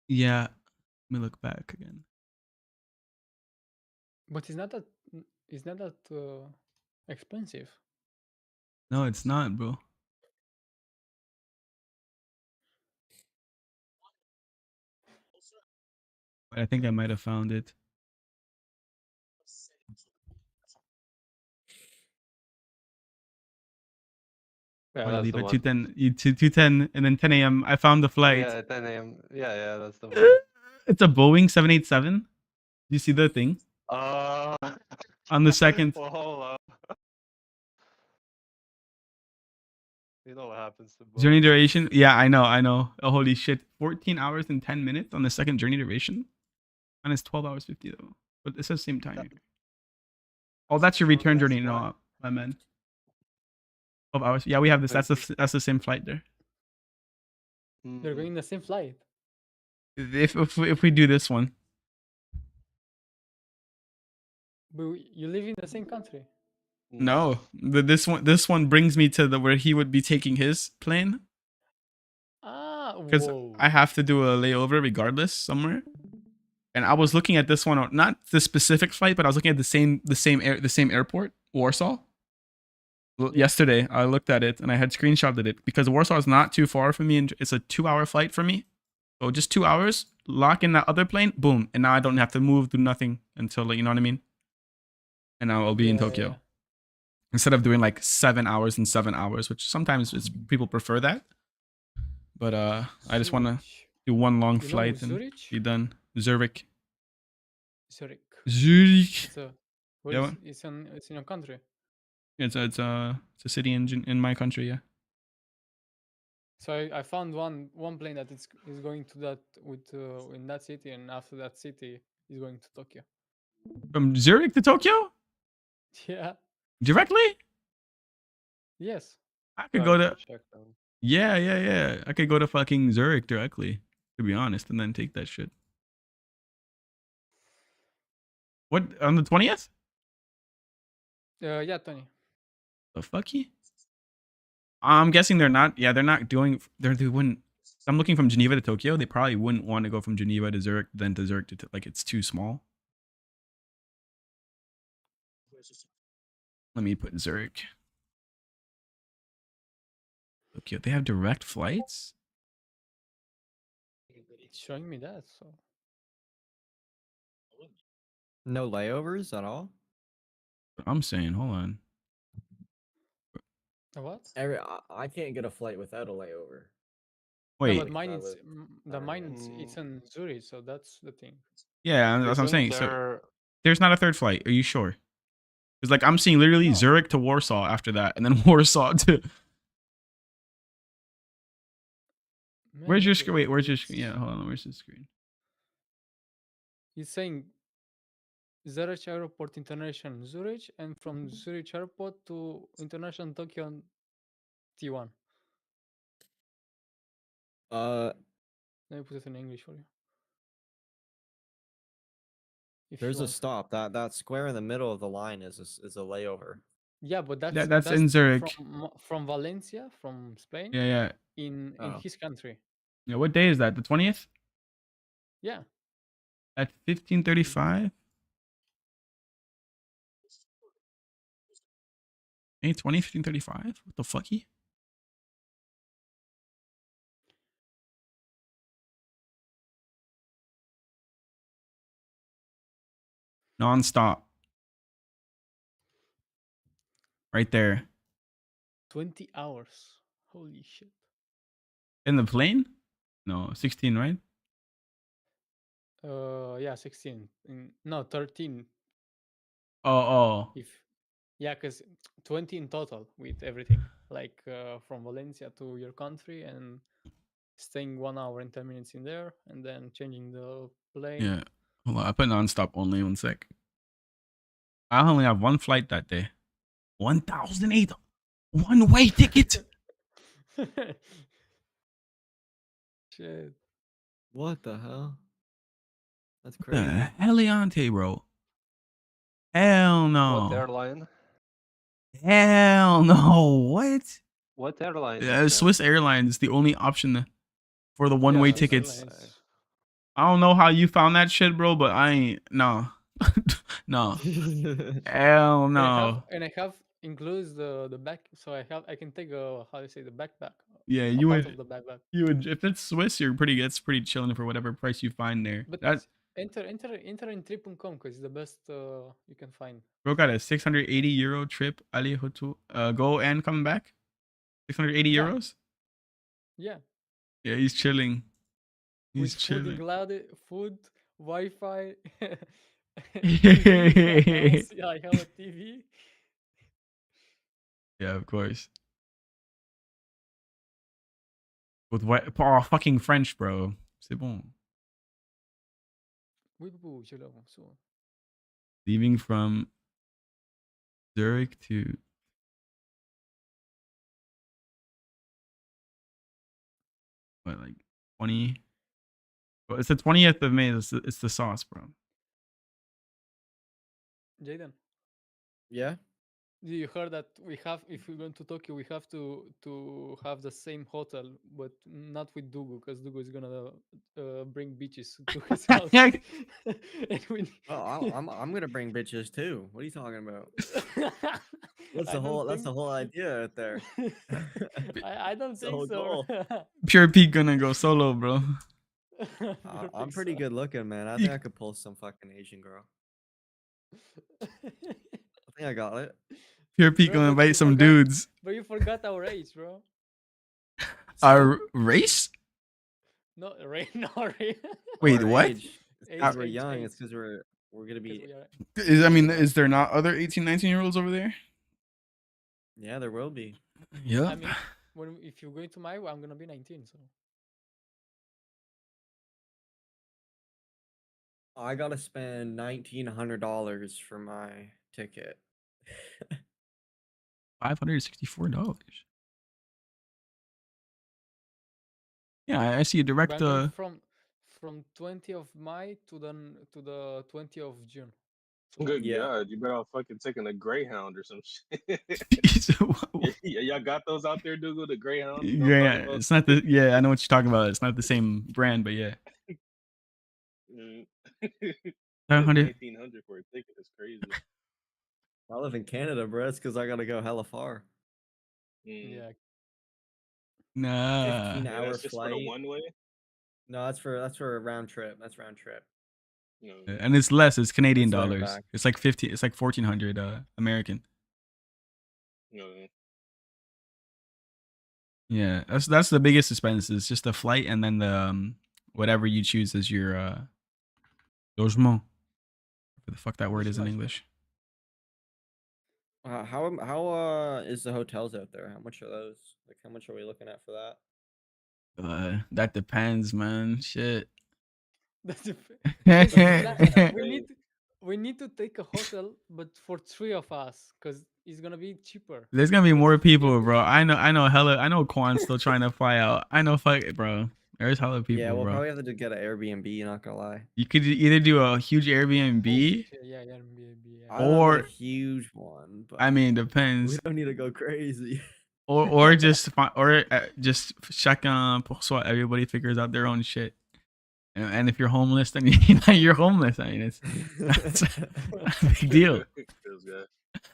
Yeah. Let me look back again. But it's not that expensive. No, it's not, bro. I think I might have found it. Yeah, I that's leave the at one. 2:10, 2:10, and then 10 a.m. I found the flight. Yeah, 10 a.m. Yeah, that's the one. It's a Boeing 787. Do you see the thing on the second? Well, hold up. You know what happens to Journey Boeing. duration? Yeah, I know. Oh, holy shit. 14 hours and 10 minutes on the second journey duration? And it's 12 hours 50 though. But it says same time here. Oh, that's your return journey. No, I meant 12 hours. Yeah, we have this. That's the same flight there. They're going in the same flight. If we do this one. But you live in the same country. No. This one brings me to where he would be taking his plane. Ah, Because I have to do a layover regardless somewhere. And I was looking at this one, not the specific flight, but I was looking at the same airport, Warsaw. Yesterday, I looked at it and I had screenshotted it because Warsaw is not too far from me, and it's a 2-hour flight for me. So just 2 hours, lock in that other plane, boom, and now I don't have to move, do nothing until, you know what I mean. And now I'll be in Tokyo. Yeah. Instead of doing like 7 hours and 7 hours, which sometimes people prefer that. But I just want to do one long flight and be done. Zurich. Zurich. Zurich. It's a where Yeah, is what? it's in a country. It's a city in my country. Yeah. So I found one plane that is going to that with in that city, and after that city is going to Tokyo. From Zurich to Tokyo Yeah. directly. Yes. I could I go have to. to check them. Yeah. I could go to fucking Zurich directly, to be honest, and then take that shit. What on the 20th? Yeah, Tony. The fucky? I'm guessing they're not. Yeah, they're not doing. They wouldn't. I'm looking from Geneva to Tokyo. They probably wouldn't want to go from Geneva to Zurich, then to Zurich to like it's too small. Let me put Zurich. Tokyo. They have direct flights. It's showing me that. So No layovers at all. I'm saying, hold on. what? I can't get a flight without a layover. No, Wait. but mine I is live the mine Ireland. it's in Zurich, so that's the thing. Yeah, that's what I'm Isn't saying. So there there's not a third flight. Are you sure? Because like I'm seeing literally No. Zurich to Warsaw after that, and then Warsaw to. Man, Where's your look at screen? it. Wait, where's your screen? It's- Yeah, hold on. Where's the screen? He's saying Zurich Airport International Zurich, and from Zurich Airport to International Tokyo T1. Let me put it in English for you. If you There's a want. stop. That square in the middle of the line is a layover. Yeah, but That's in Zurich. from Valencia, from Spain, Yeah. in Oh. his country. Yeah. What day is that? The 20th Yeah. at 15:35. May 20, 15:35. What the fucky? Non-stop. Right there. 20 hours. Holy shit. In the plane? No, 16, right? Yeah, 16. No, 13. Oh. If yeah, because 20 in total with everything. Like from Valencia to your country and staying 1 hour and 10 minutes in there and then changing the plane. Yeah. Hold on. I put non-stop only. One sec. I only have one flight that day. 1,008. One-way ticket. Shit. What the hell? That's The crazy. Heliante, bro. Hell what no. airline? Hell no. What? What airline is that? Swiss Airlines is the only option for the Yeah, one-way Swiss tickets. Airlines. I don't know how you found that shit, bro, but I ain't. No. No. Hell no. And I have includes the back, so I can take a how do you say the backpack. Yeah, a you part would. of the backpack. You would. If it's Swiss, it's pretty chilling for whatever price you find there. But That enter in trip.com because it's the best you can find. bro got a 680 euro trip. Ali Hotu. Go and come back. 680 Yeah. euros. Yeah. Yeah, he's chilling. He's With food chilling. included, food, Wi-Fi. Yeah, I have a TV. of course. With what? Oh, fucking French, bro. C'est bon. Oui, boo, je l'ai, so. Leaving from Zurich to. What, like 20? Well, it's the 20th of May. It's the sauce, bro. Jaden, Yeah. you heard that we have, if we're going to Tokyo, we have to have the same hotel, but not with Dugu, because Dugu is gonna bring bitches to his house. And we... Oh, I'm gonna bring bitches too. What are you talking about? That's I the don't whole. That's think- the whole idea out there. I don't That's the think whole so. goal. Pure Pete gonna go solo, bro. I'm pretty good looking, man. I You- think I could pull some fucking Asian girl. I think I got it. Pure Pete Bro, gonna but you invite some forgot- dudes. But you forgot our age, bro. Our race? No, Ray, no, Ray. Wait, Our what? age. It's Age, because we're age, young. age. It's because We're gonna because be. we are. I mean, Right. is there not other 18, 19-year-olds over there? Yeah, there will be. Yep. I mean, if you're going to my, I'm gonna be 19. So I gotta spend $1,900 for my ticket. $564. Yeah, I see a but direct. I'm going from 20th of May to the 20th of June. So Good Yeah. God, you better off fucking taking a Greyhound or some shit. So, Yeah, y'all got those out there, Dougal? The Greyhounds, you know what I'm yeah, talking about? it's not the. Yeah, I know what you're talking about. It's not the same brand, but yeah. Mm. 700. 1900 for a ticket is crazy. I live in Canada, bro. It's because I gotta go hella far. Mm. yeah, Nah. 15 Yeah, hour that's just for the flight. one way. No, that's for a round trip. That's round trip. No, And it's less. It's Canadian It's there and dollars. back. It's like 50. It's like 1400 American. no. Yeah, that's the biggest expense. It's just the flight and then the whatever you choose as your logement. What the fuck that word is in logement. English? How is the hotels out there? How much are those? Like, how much are we looking at for that? That depends, man. Shit. That's it. There's We need to take a hotel, but for 3 of us, because it's gonna be cheaper. gonna be But more if we get people, bro. I know hella. I know Quan's still trying to fly out. I know, fuck it, bro. There's hella Yeah, people, we'll bro. probably have to get an Airbnb. Not gonna lie. You could either do a huge Oh Airbnb shit, yeah, Airbnb, yeah. I don't know about a or huge one, but I mean, we depends. don't need to go crazy. Or just just chacun pour soi. Everybody figures out their own shit. And if you're homeless, then you're homeless. I mean, it's not a big deal. Feels good.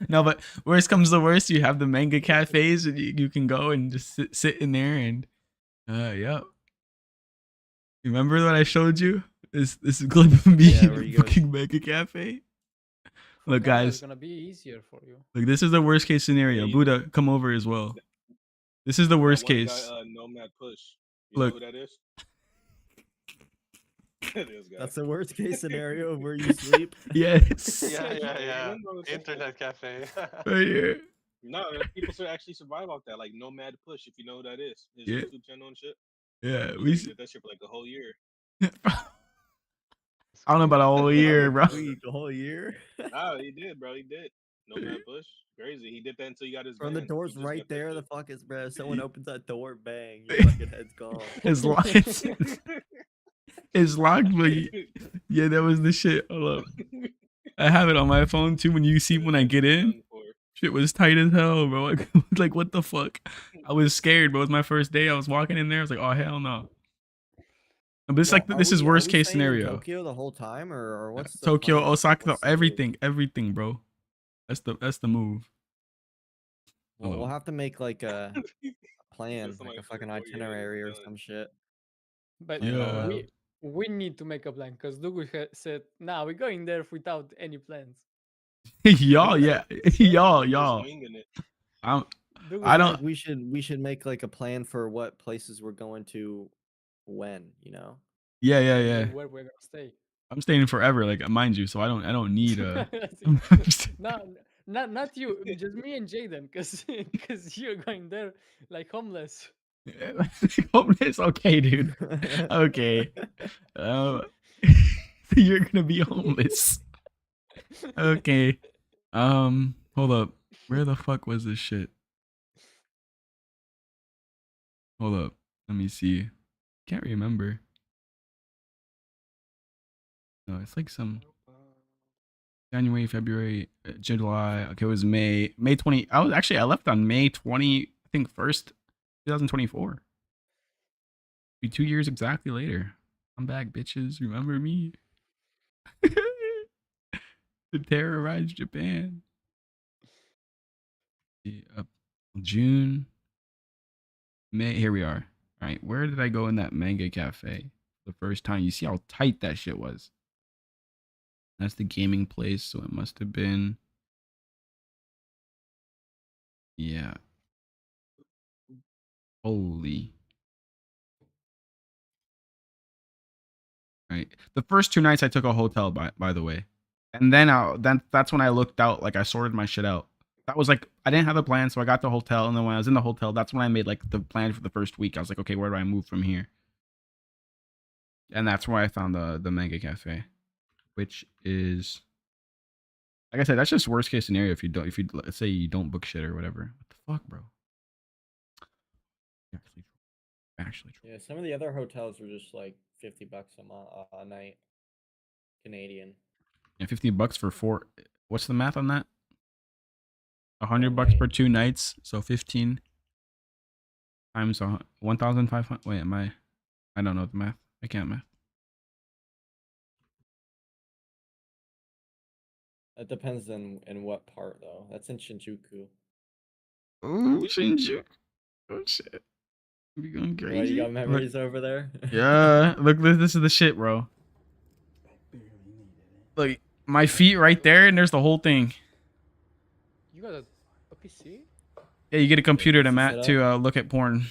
No, but worst comes to worst, you have the manga cafes, and you can go and just sit in there and yep. You remember what I showed you? This clip of me Yeah, where you go. fucking manga cafe. For Look, Canada, it's guys. gonna be easier for you. Look, this is the worst case scenario. Hey, Buddha, come over as well. This is the that worst one guy, case. Nomad Push. You know Look, who that is? This guy. That's the worst case scenario of where you sleep. yes, Yeah. Remember I was saying that? Internet cafe. right here. No, people should actually survive off that, like Nomad Push, if you know who that is. His Yeah. YouTube channel and shit. Yeah, He did that shit for like a whole year. I don't know about a whole year, bro. The whole year. Ah, he did, bro. He did. Nomad Push. Crazy. He did that until he got his From van. the He door's just right got that there. The shit. fuck is, bro? Someone opens that door, bang, your fucking head's gone. It's locked. It's locked, but yeah, that was the shit. Hold up. I have it on my phone too. When you see when I get in, Done for. shit was tight as hell, bro. Like what the fuck? I was scared, but it was my first day. I was walking in there. I was like, oh hell no. But it's like this is worst case scenario. Tokyo the whole time, or what's the Tokyo, plan? Osaka, What's the move? everything, bro. That's the move. Well, Hold we'll on. have to make like a plan, somebody like a for fucking 4 years and itinerary or done. some shit. But Plan it all Yeah. out. we need to make a plan because Dugu said, "Nah, we're going there without any plans." y'all, yeah, y'all, He just y'all. winging it. I'm, Dugu I said, don't. Like we should make like a plan for what places we're going to, when, you know. Yeah, yeah, and yeah. then where we're gonna stay. I'm staying forever, like mind you. So I don't need a. No, not you, just me and Jaden, because you're going there like homeless. Homeless. Okay, dude. Okay. Uh, you're gonna be homeless. Okay. Hold up. Where the fuck was this shit? Hold up. Let me see. Can't remember. No, it's like some January, February, July. Okay, it was May 20. I left on May 20, I think 1st, 2024. Be 2 years exactly later. I'm back, bitches. Remember me? To terrorize Japan. Yeah, June, May. Here we are. All right, where did I go in that manga cafe the first time? You see how tight that shit was. That's the gaming place, so it must have been. Yeah. Holy. Right. The first 2 nights I took a hotel, by the way. And then that's when I looked out, like I sorted my shit out. That was like I didn't have a plan, so I got the hotel, and then when I was in the hotel, that's when I made like the plan for the first week. I was like, okay, where do I move from here? And that's where I found the mega cafe, which is like I said, that's just worst case scenario if you let's say you don't book shit or whatever. What the fuck, bro? Actually, Yeah, some of the other hotels were just like $50 a night, Canadian. yeah, $50 for four. What's the math on that? $100 night. per 2 nights, so 15 times 1,500. Wait, I don't know the math. I can't math. It depends in what part though. That's in Shinjuku. Oh, Shinjuku. Oh shit. We going Right, crazy. you got memories over there? Yeah, look, this is the shit, bro. Look, my feet right there, and there's the whole thing. You got a PC? Yeah, you get a computer to PC setup? look at porn.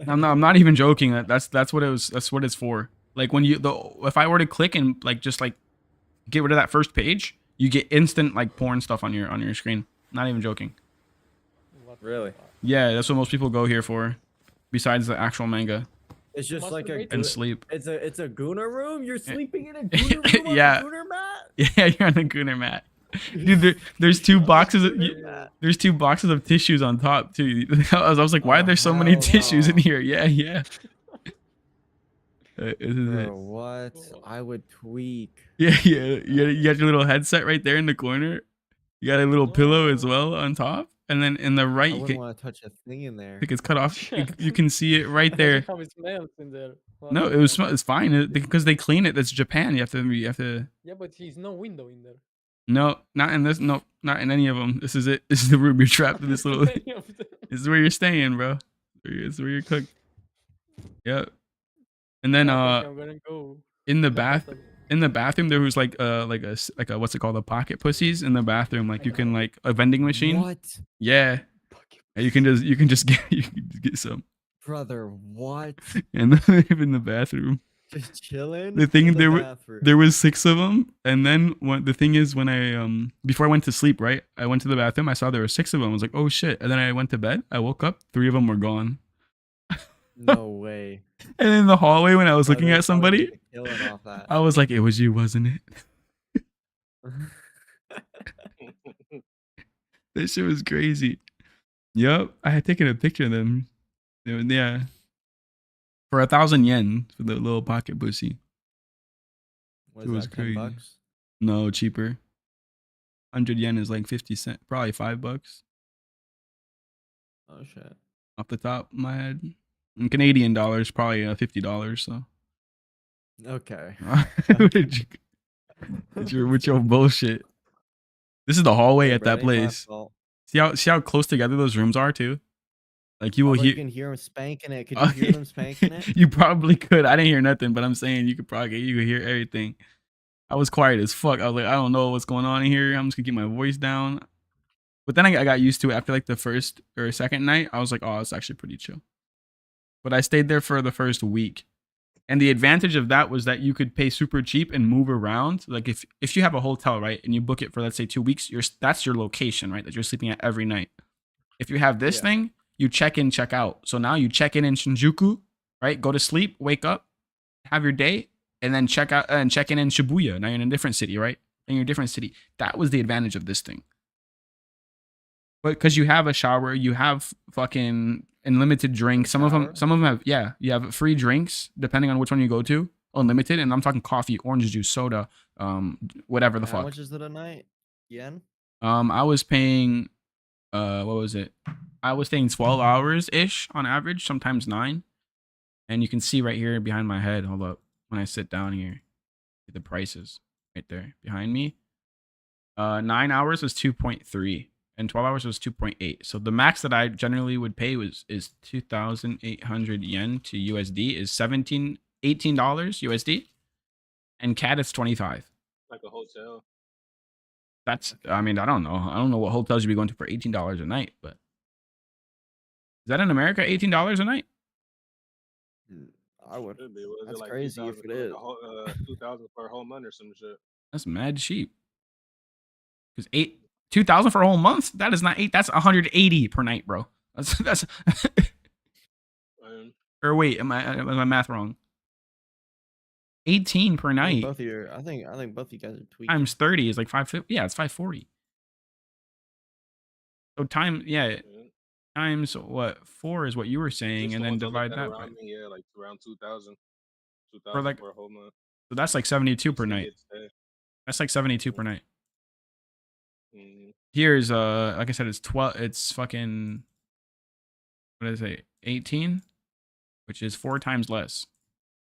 I'm not even joking. That's what it was. That's what it's for. Like when if I were to click and like just like get rid of that first page, you get instant like porn stuff on your screen. Not even joking. What the Really? fuck? Yeah, that's what most people go here for. Besides the actual manga It's just like a Masturbate? and sleep. it's a gooner room. You're sleeping in a gooner room on Yeah. a gooner mat. Yeah, you're on the Gunner mat. Dude, there's two boxes. There's two boxes of tissues on top too. I was like, why are there so many hell tissues in no. here? Yeah. This is it. Bro, what? I would tweak. Yeah. You got your little headset right there in the corner. You got a little pillow as well on top, and then in the right, I you wouldn't can, want to touch a thing in there. think it's cut off. You can see it right there. How it smells in there. What No, the fuck? it's fine because they clean it. That's Japan. You have to. Yeah, but he's no window in there. No, not in this. No, not in any of them. This is it. This is the room. You're trapped in this little. Any of them. This is where you're staying, bro. This is where you're cooked. Yep. And then Yeah, okay, I'm gonna go. in the to hotel. in the bathroom there was like a what's it called, a pocket pussies in the bathroom, like you can like a vending machine. What? Yeah. And you can just get some Brother, what? and then in the bathroom. Just chilling? The thing in the there bathroom. was 6 of them, and then the thing is when I before I went to sleep, right? I went to the bathroom, I saw there were 6 of them. I was like, "Oh shit." And then I went to bed. I woke up, 3 of them were gone. No way. And in the hallway when I was looking Brother, at somebody, probably make a killing off that. I was like, "It was you, wasn't it?" This shit was crazy. Yup, I had taken a picture of them. Yeah, for 1,000 yen for the little pocket pussy. Was It was that 10 crazy. bucks? No, cheaper. 100 yen is like 50 cents, probably $5 Oh shit. off the top of my head. In Canadian dollars, probably $50. So Okay. with your bullshit. This is the hallway Hey, at bro, that it ain't my place. fault. See how close together those rooms are too. Like you will Although you hear. can hear them spanking it. Could you hear them spanking it? You probably could. I didn't hear nothing, but I'm saying you could hear everything. I was quiet as fuck. I was like, I don't know what's going on in here. I'm just gonna keep my voice down. But then I got used to it after like the first or second night. I was like, oh, it's actually pretty chill. But I stayed there for the first week. And the advantage of that was that you could pay super cheap and move around. Like if you have a hotel, right, and you book it for let's say 2 weeks, that's your location, right, that you're sleeping at every night. If you have this Yeah. thing, you check in, check out. So now you check in Shinjuku, right? Go to sleep, wake up, have your day, and then check out and check in Shibuya. Now you're in a different city, right? In your different city. That was the advantage of this thing. But because you have a shower, you have fucking unlimited drinks. Some of them have, yeah, you have free drinks depending on which one you go to, unlimited. And I'm talking coffee, orange juice, soda, whatever the How fuck. much is it a night? Yen? I was paying, what was it? I was staying 12 hours ish on average, sometimes 9. And you can see right here behind my head. Hold up, when I sit down here, the prices right there behind me. 9 hours was 2.3. And 12 hours was 2.8. So the max that I generally would pay is 2,800 yen to USD is $18 USD, and CAD is 25. Like a hotel. That's, I mean, I don't know what hotels you'd be going to for $18 a night, but is that in America $18 a night? I would. Should be. Was it That's like crazy 2,000 if it for like is. a whole 2,000 for a whole month or some shit? That's mad cheap. Because 2,000 for a whole month. That is not 8. That's 180 per night, bro. That's. Um, Or wait, am I math wrong? 18 per I think night both of you. I think both of you guys are tweaking. times 30 is like 550. Yeah, it's 540. So yeah. times what 4 is what you were saying, Just and the then ones I looked divide at that by around me, yeah, like around 2,000. for 2,000 like for a whole month. so that's like 72 per night. Extended stay. That's like 72 per night. Mm. Here's like I said, it's 12. It's fucking what did I say? 18, which is 4 times less.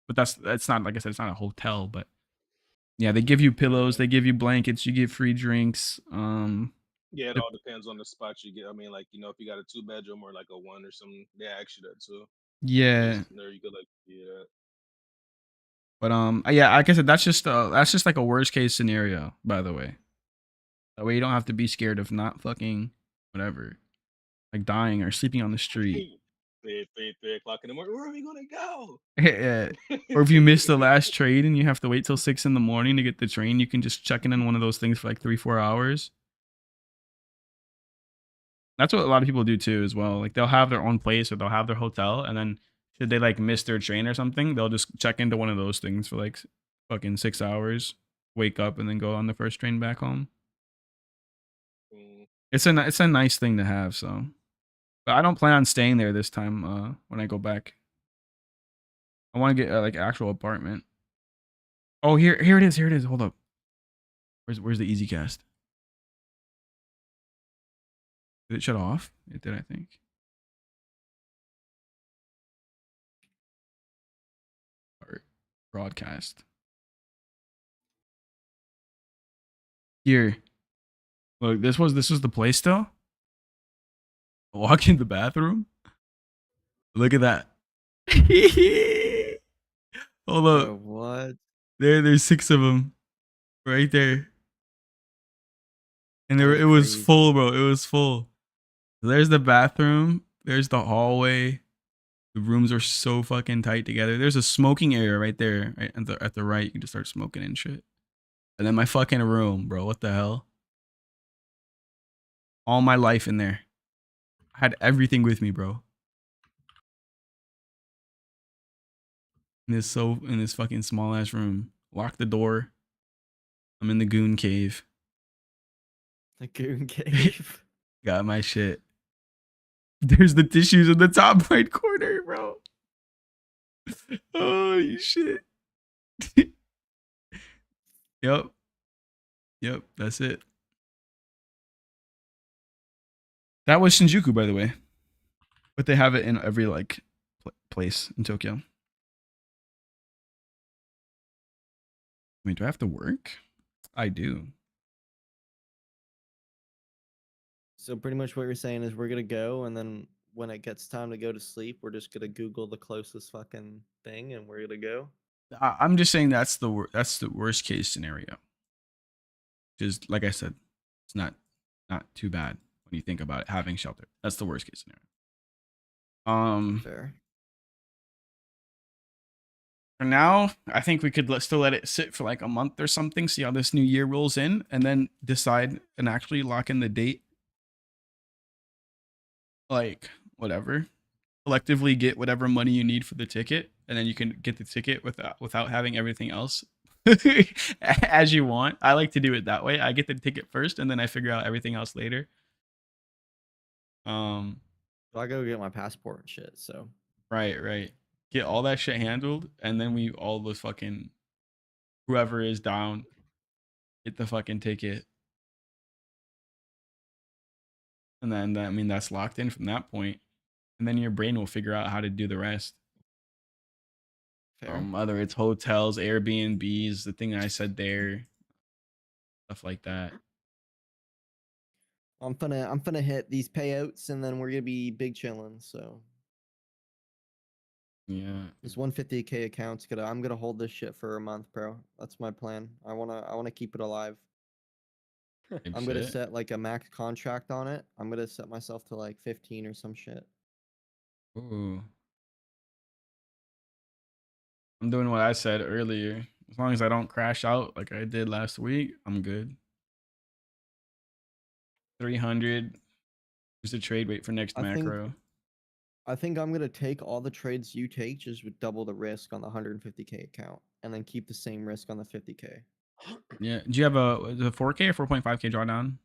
But that's not like I said, it's not a hotel, but yeah, they give you pillows, Yeah. they give you blankets, you get free drinks. Yeah, it The- all depends on the spot you get. I mean, like, you know, if you got a 2 bedroom or like a one or something, they ask you that too. yeah, There you could like yeah. but yeah, like I said, that's just like a worst case scenario, by the way. That way you don't have to be scared of not fucking whatever, like dying or sleeping on the street. 3 o'clock in the morning. Where are we gonna go? Yeah. Or if you miss the last trade and you have to wait till 6 in the morning to get the train, you can just check in one of those things for like 3-4 hours. That's what a lot of people do too, as well. Like they'll have their own place or they'll have their hotel, and then should they like miss their train or something, they'll just check into one of those things for like fucking 6 hours, wake up, and then go on the first train back home. Mm. It's a nice thing to have. So, but I don't plan on staying there this time. When I go back, I want to get a like actual apartment. Oh, here it is. Here it is. Hold up. Where's the Easy Cast? Did it shut off? It did, I think. Or broadcast. Here. Look, this was the place still. Walk in the bathroom. Look at that. Hold up. Bro, what? There's 6 of them. Right there. And That it is was crazy. full, bro. It was full. There's the bathroom. There's the hallway. The rooms are so fucking tight together. There's a smoking area right there, right at the right. You can just start smoking and shit. And then my fucking room, bro. What the hell? All my life in there. I had everything with me, bro. In this fucking small ass room. Lock the door. I'm in the goon cave. The goon cave. Got my shit. There's the tissues in the top right corner, bro. Holy shit. Yep. Yep, that's it. That was Shinjuku, by the way. But they have it in every like place in Tokyo. I mean, do I have to work? I do. So pretty much what you're saying is we're gonna go, and then when it gets time to go to sleep, we're just gonna Google the closest fucking thing, and we're gonna go. I'm just saying that's the worst case scenario. Just like I said, it's not too bad when you think about it. Having shelter, that's the worst case scenario. Fair. For now, I think we could still let it sit for like a month or something, see how this new year rolls in, and then decide and actually lock in the date. Like, whatever. Collectively get whatever money you need for the ticket, and then you can get the ticket without having everything else as you want. I like to do it that way. I get the ticket first, and then I figure out everything else later. So I go get my passport and shit. So Right. Get all that shit handled, and then we all the fucking whoever is down get the fucking ticket. And then I mean that's locked in from that point. And then your brain will figure out how to do the rest. fair. Whether it's hotels, Airbnbs, the thing that I said there, stuff like that. I'm gonna hit these payouts, and then we're gonna be big chilling. So Yeah. this 150K account's I'm gonna hold this shit for a month, bro. That's my plan. I wanna keep it alive. Type I'm gonna shit. set like a max contract on it. I'm gonna set myself to like 15 or some shit. Ooh. I'm doing what I said earlier. As long as I don't crash out like I did last week, I'm good. 300. Here's the trade. Wait for next I think macro. I think I'm gonna take all the trades you take, just with double the risk on the 150K account, and then keep the same risk on the 50K. Yeah. Do you have the 4K or 4.5K drawdown?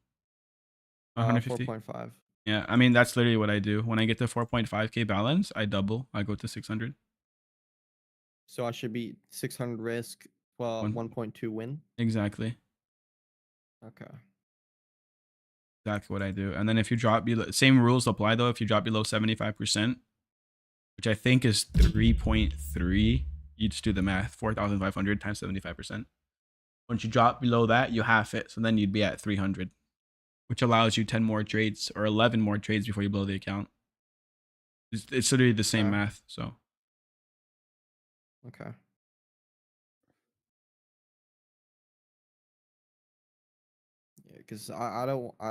150. 4.5. Yeah. I mean, that's literally what I do. When I get to 4.5K balance, I double. I go to 600. So I should be 600 risk, well, 1.2 win. Exactly. Okay. Exactly what I do. And then if you drop below, same rules apply though. If you drop below 75%, which I think is 3.3, you just do the math. 4,500 times 75%. Once you drop below that, you half it. So then you'd be at 300, which allows you 10 more trades or 11 more trades before you blow the account. It's literally the same Okay. math. So Okay. Yeah, because I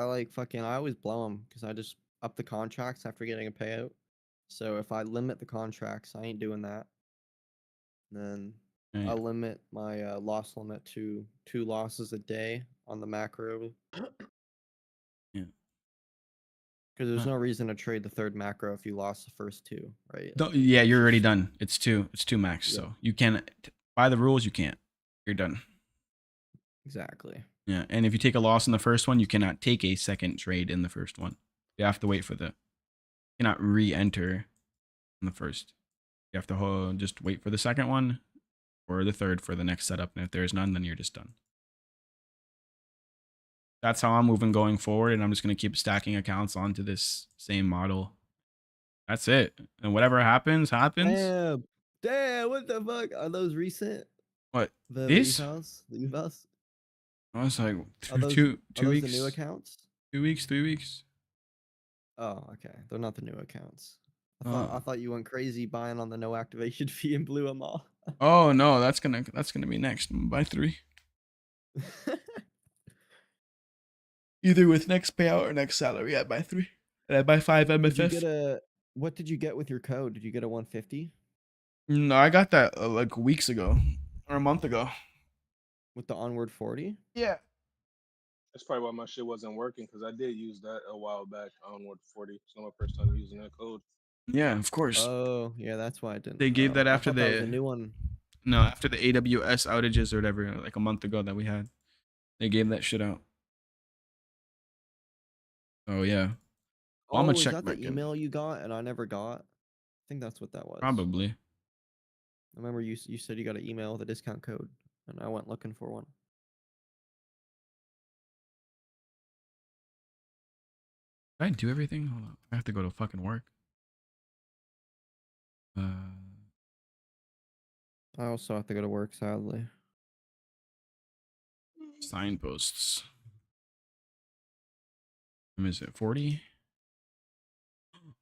like fucking, I always blow them because I just up the contracts after getting a payout. So if I limit the contracts, I ain't doing that. Then right. I'll limit my loss limit to 2 losses a day on the macro. Yeah. Because there's no reason to trade the third macro if you lost the first 2, right? Yeah, you're it's already just- done. It's two max. Yeah. So you can't, by the rules, you can't. You're done. Exactly. Yeah. And if you take a loss in the first one, you cannot take a second trade in the first one. You have to wait for you cannot re-enter in the first. You have to just wait for the second one or the third for the next setup. And if there's none, then you're just done. That's how I'm moving going forward. And I'm just going to keep stacking accounts onto this same model. That's it. And whatever happens. Damn, what the fuck? Are those recent? What? The This? evals? The evals? I was like, Are those, two are those weeks. the new accounts? 2 weeks, 3 weeks. Oh, okay. They're not the new accounts. I thought you went crazy buying on the no activation fee and blew them all. Oh no, that's gonna be next by 3. Either with next payout or next salary. Yeah, by 3. And by 5 Did you MFF. get what did you get with your code? Did you get a 150 No, I got that like weeks ago or a month ago. with the onward 40? Yeah. That's probably why my shit wasn't working because I did use that a while back on what 40. It's not my first time using that code. Yeah, of course. Oh, yeah, that's why I didn't. They gave that I after thought that was a new one. No, after the AWS outages or whatever, like a month ago that we had. They gave that shit out. Oh yeah. Well, I'm Oh, gonna is check that the back in. email you got and I never got? I think that's what that was. Probably. I remember you said you got an email with a discount code, and I went looking for one. Did I do everything? Hold on. I have to go to fucking work. I also have to go to work, sadly. Signposts. Is it 40?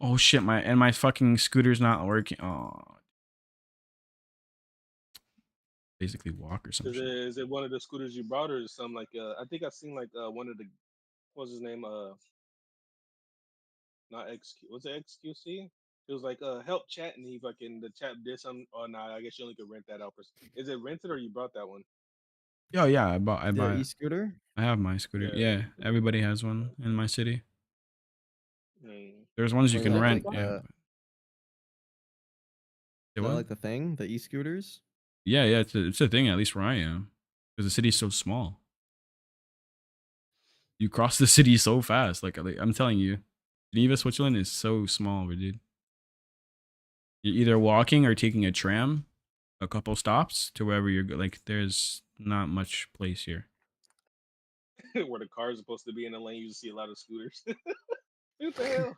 Oh shit, my fucking scooter's not working. Oh. Basically walk or something. Is it one of the scooters you brought or is something like I think I've seen like one of the what's his name? Not XQ, what's it XQC? It was like help chat and he fucking the chat did something. Oh nah, I guess you only could rent that out for. Is it rented or you brought that one? Oh yeah, I bought The it. e-scooter? I have my scooter. Yeah, everybody has one in my city. There's ones you Was can that rent. like Yeah. Is that like the thing? The e-scooters? Yeah, it's a thing at least where I am, because the city's so small. You cross the city so fast. Like I'm telling you, Geneva, Switzerland is so small, dude. You're either walking or taking a tram, a couple stops to wherever you're. Like there's not much place here. Where the cars are supposed to be in the lane, you just see a lot of scooters. What the hell?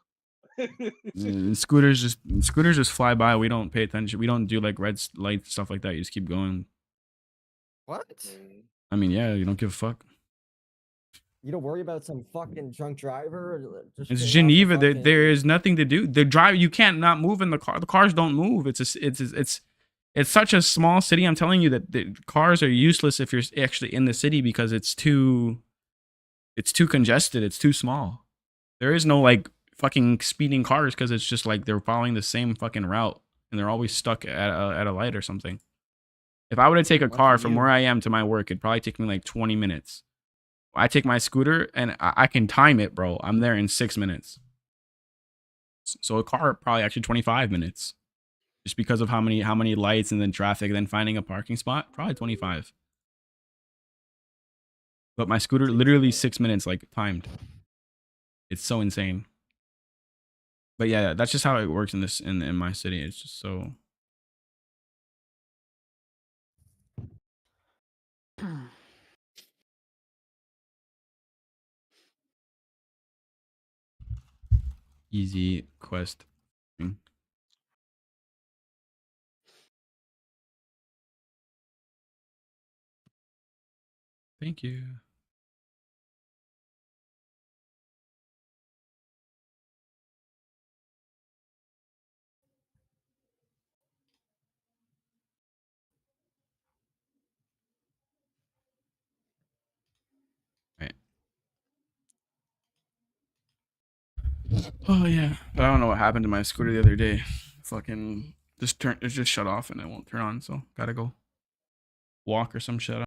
Scooters just fly by. We don't pay attention. We don't do like red light stuff like that. You just keep going. What? I mean, yeah, you don't give a fuck. You don't worry about some fucking drunk driver? It's Geneva. There is nothing to do. The drive, you can't not move in the car. The cars don't move. It's such a small city. I'm telling you that the cars are useless if you're actually in the city because it's too congested. It's too small. There is no like fucking speeding cars because it's just like they're following the same fucking route and they're always stuck at a light or something. If I were to take a Lucky car from you. where I am to my work, it'd probably take me like 20 minutes. I take my scooter and I can time it, bro. I'm there in 6 minutes. So a car probably actually 25 minutes. Just because of how many lights and then traffic and then finding a parking spot, probably 25. But my scooter literally 6 minutes like timed. It's so insane. But yeah, that's just how it works in my city. It's just so easy quest. Thank you. Right. Oh yeah. But I don't know what happened to my scooter the other day. Fucking it just shut off and it won't turn on, so gotta go walk or some shit.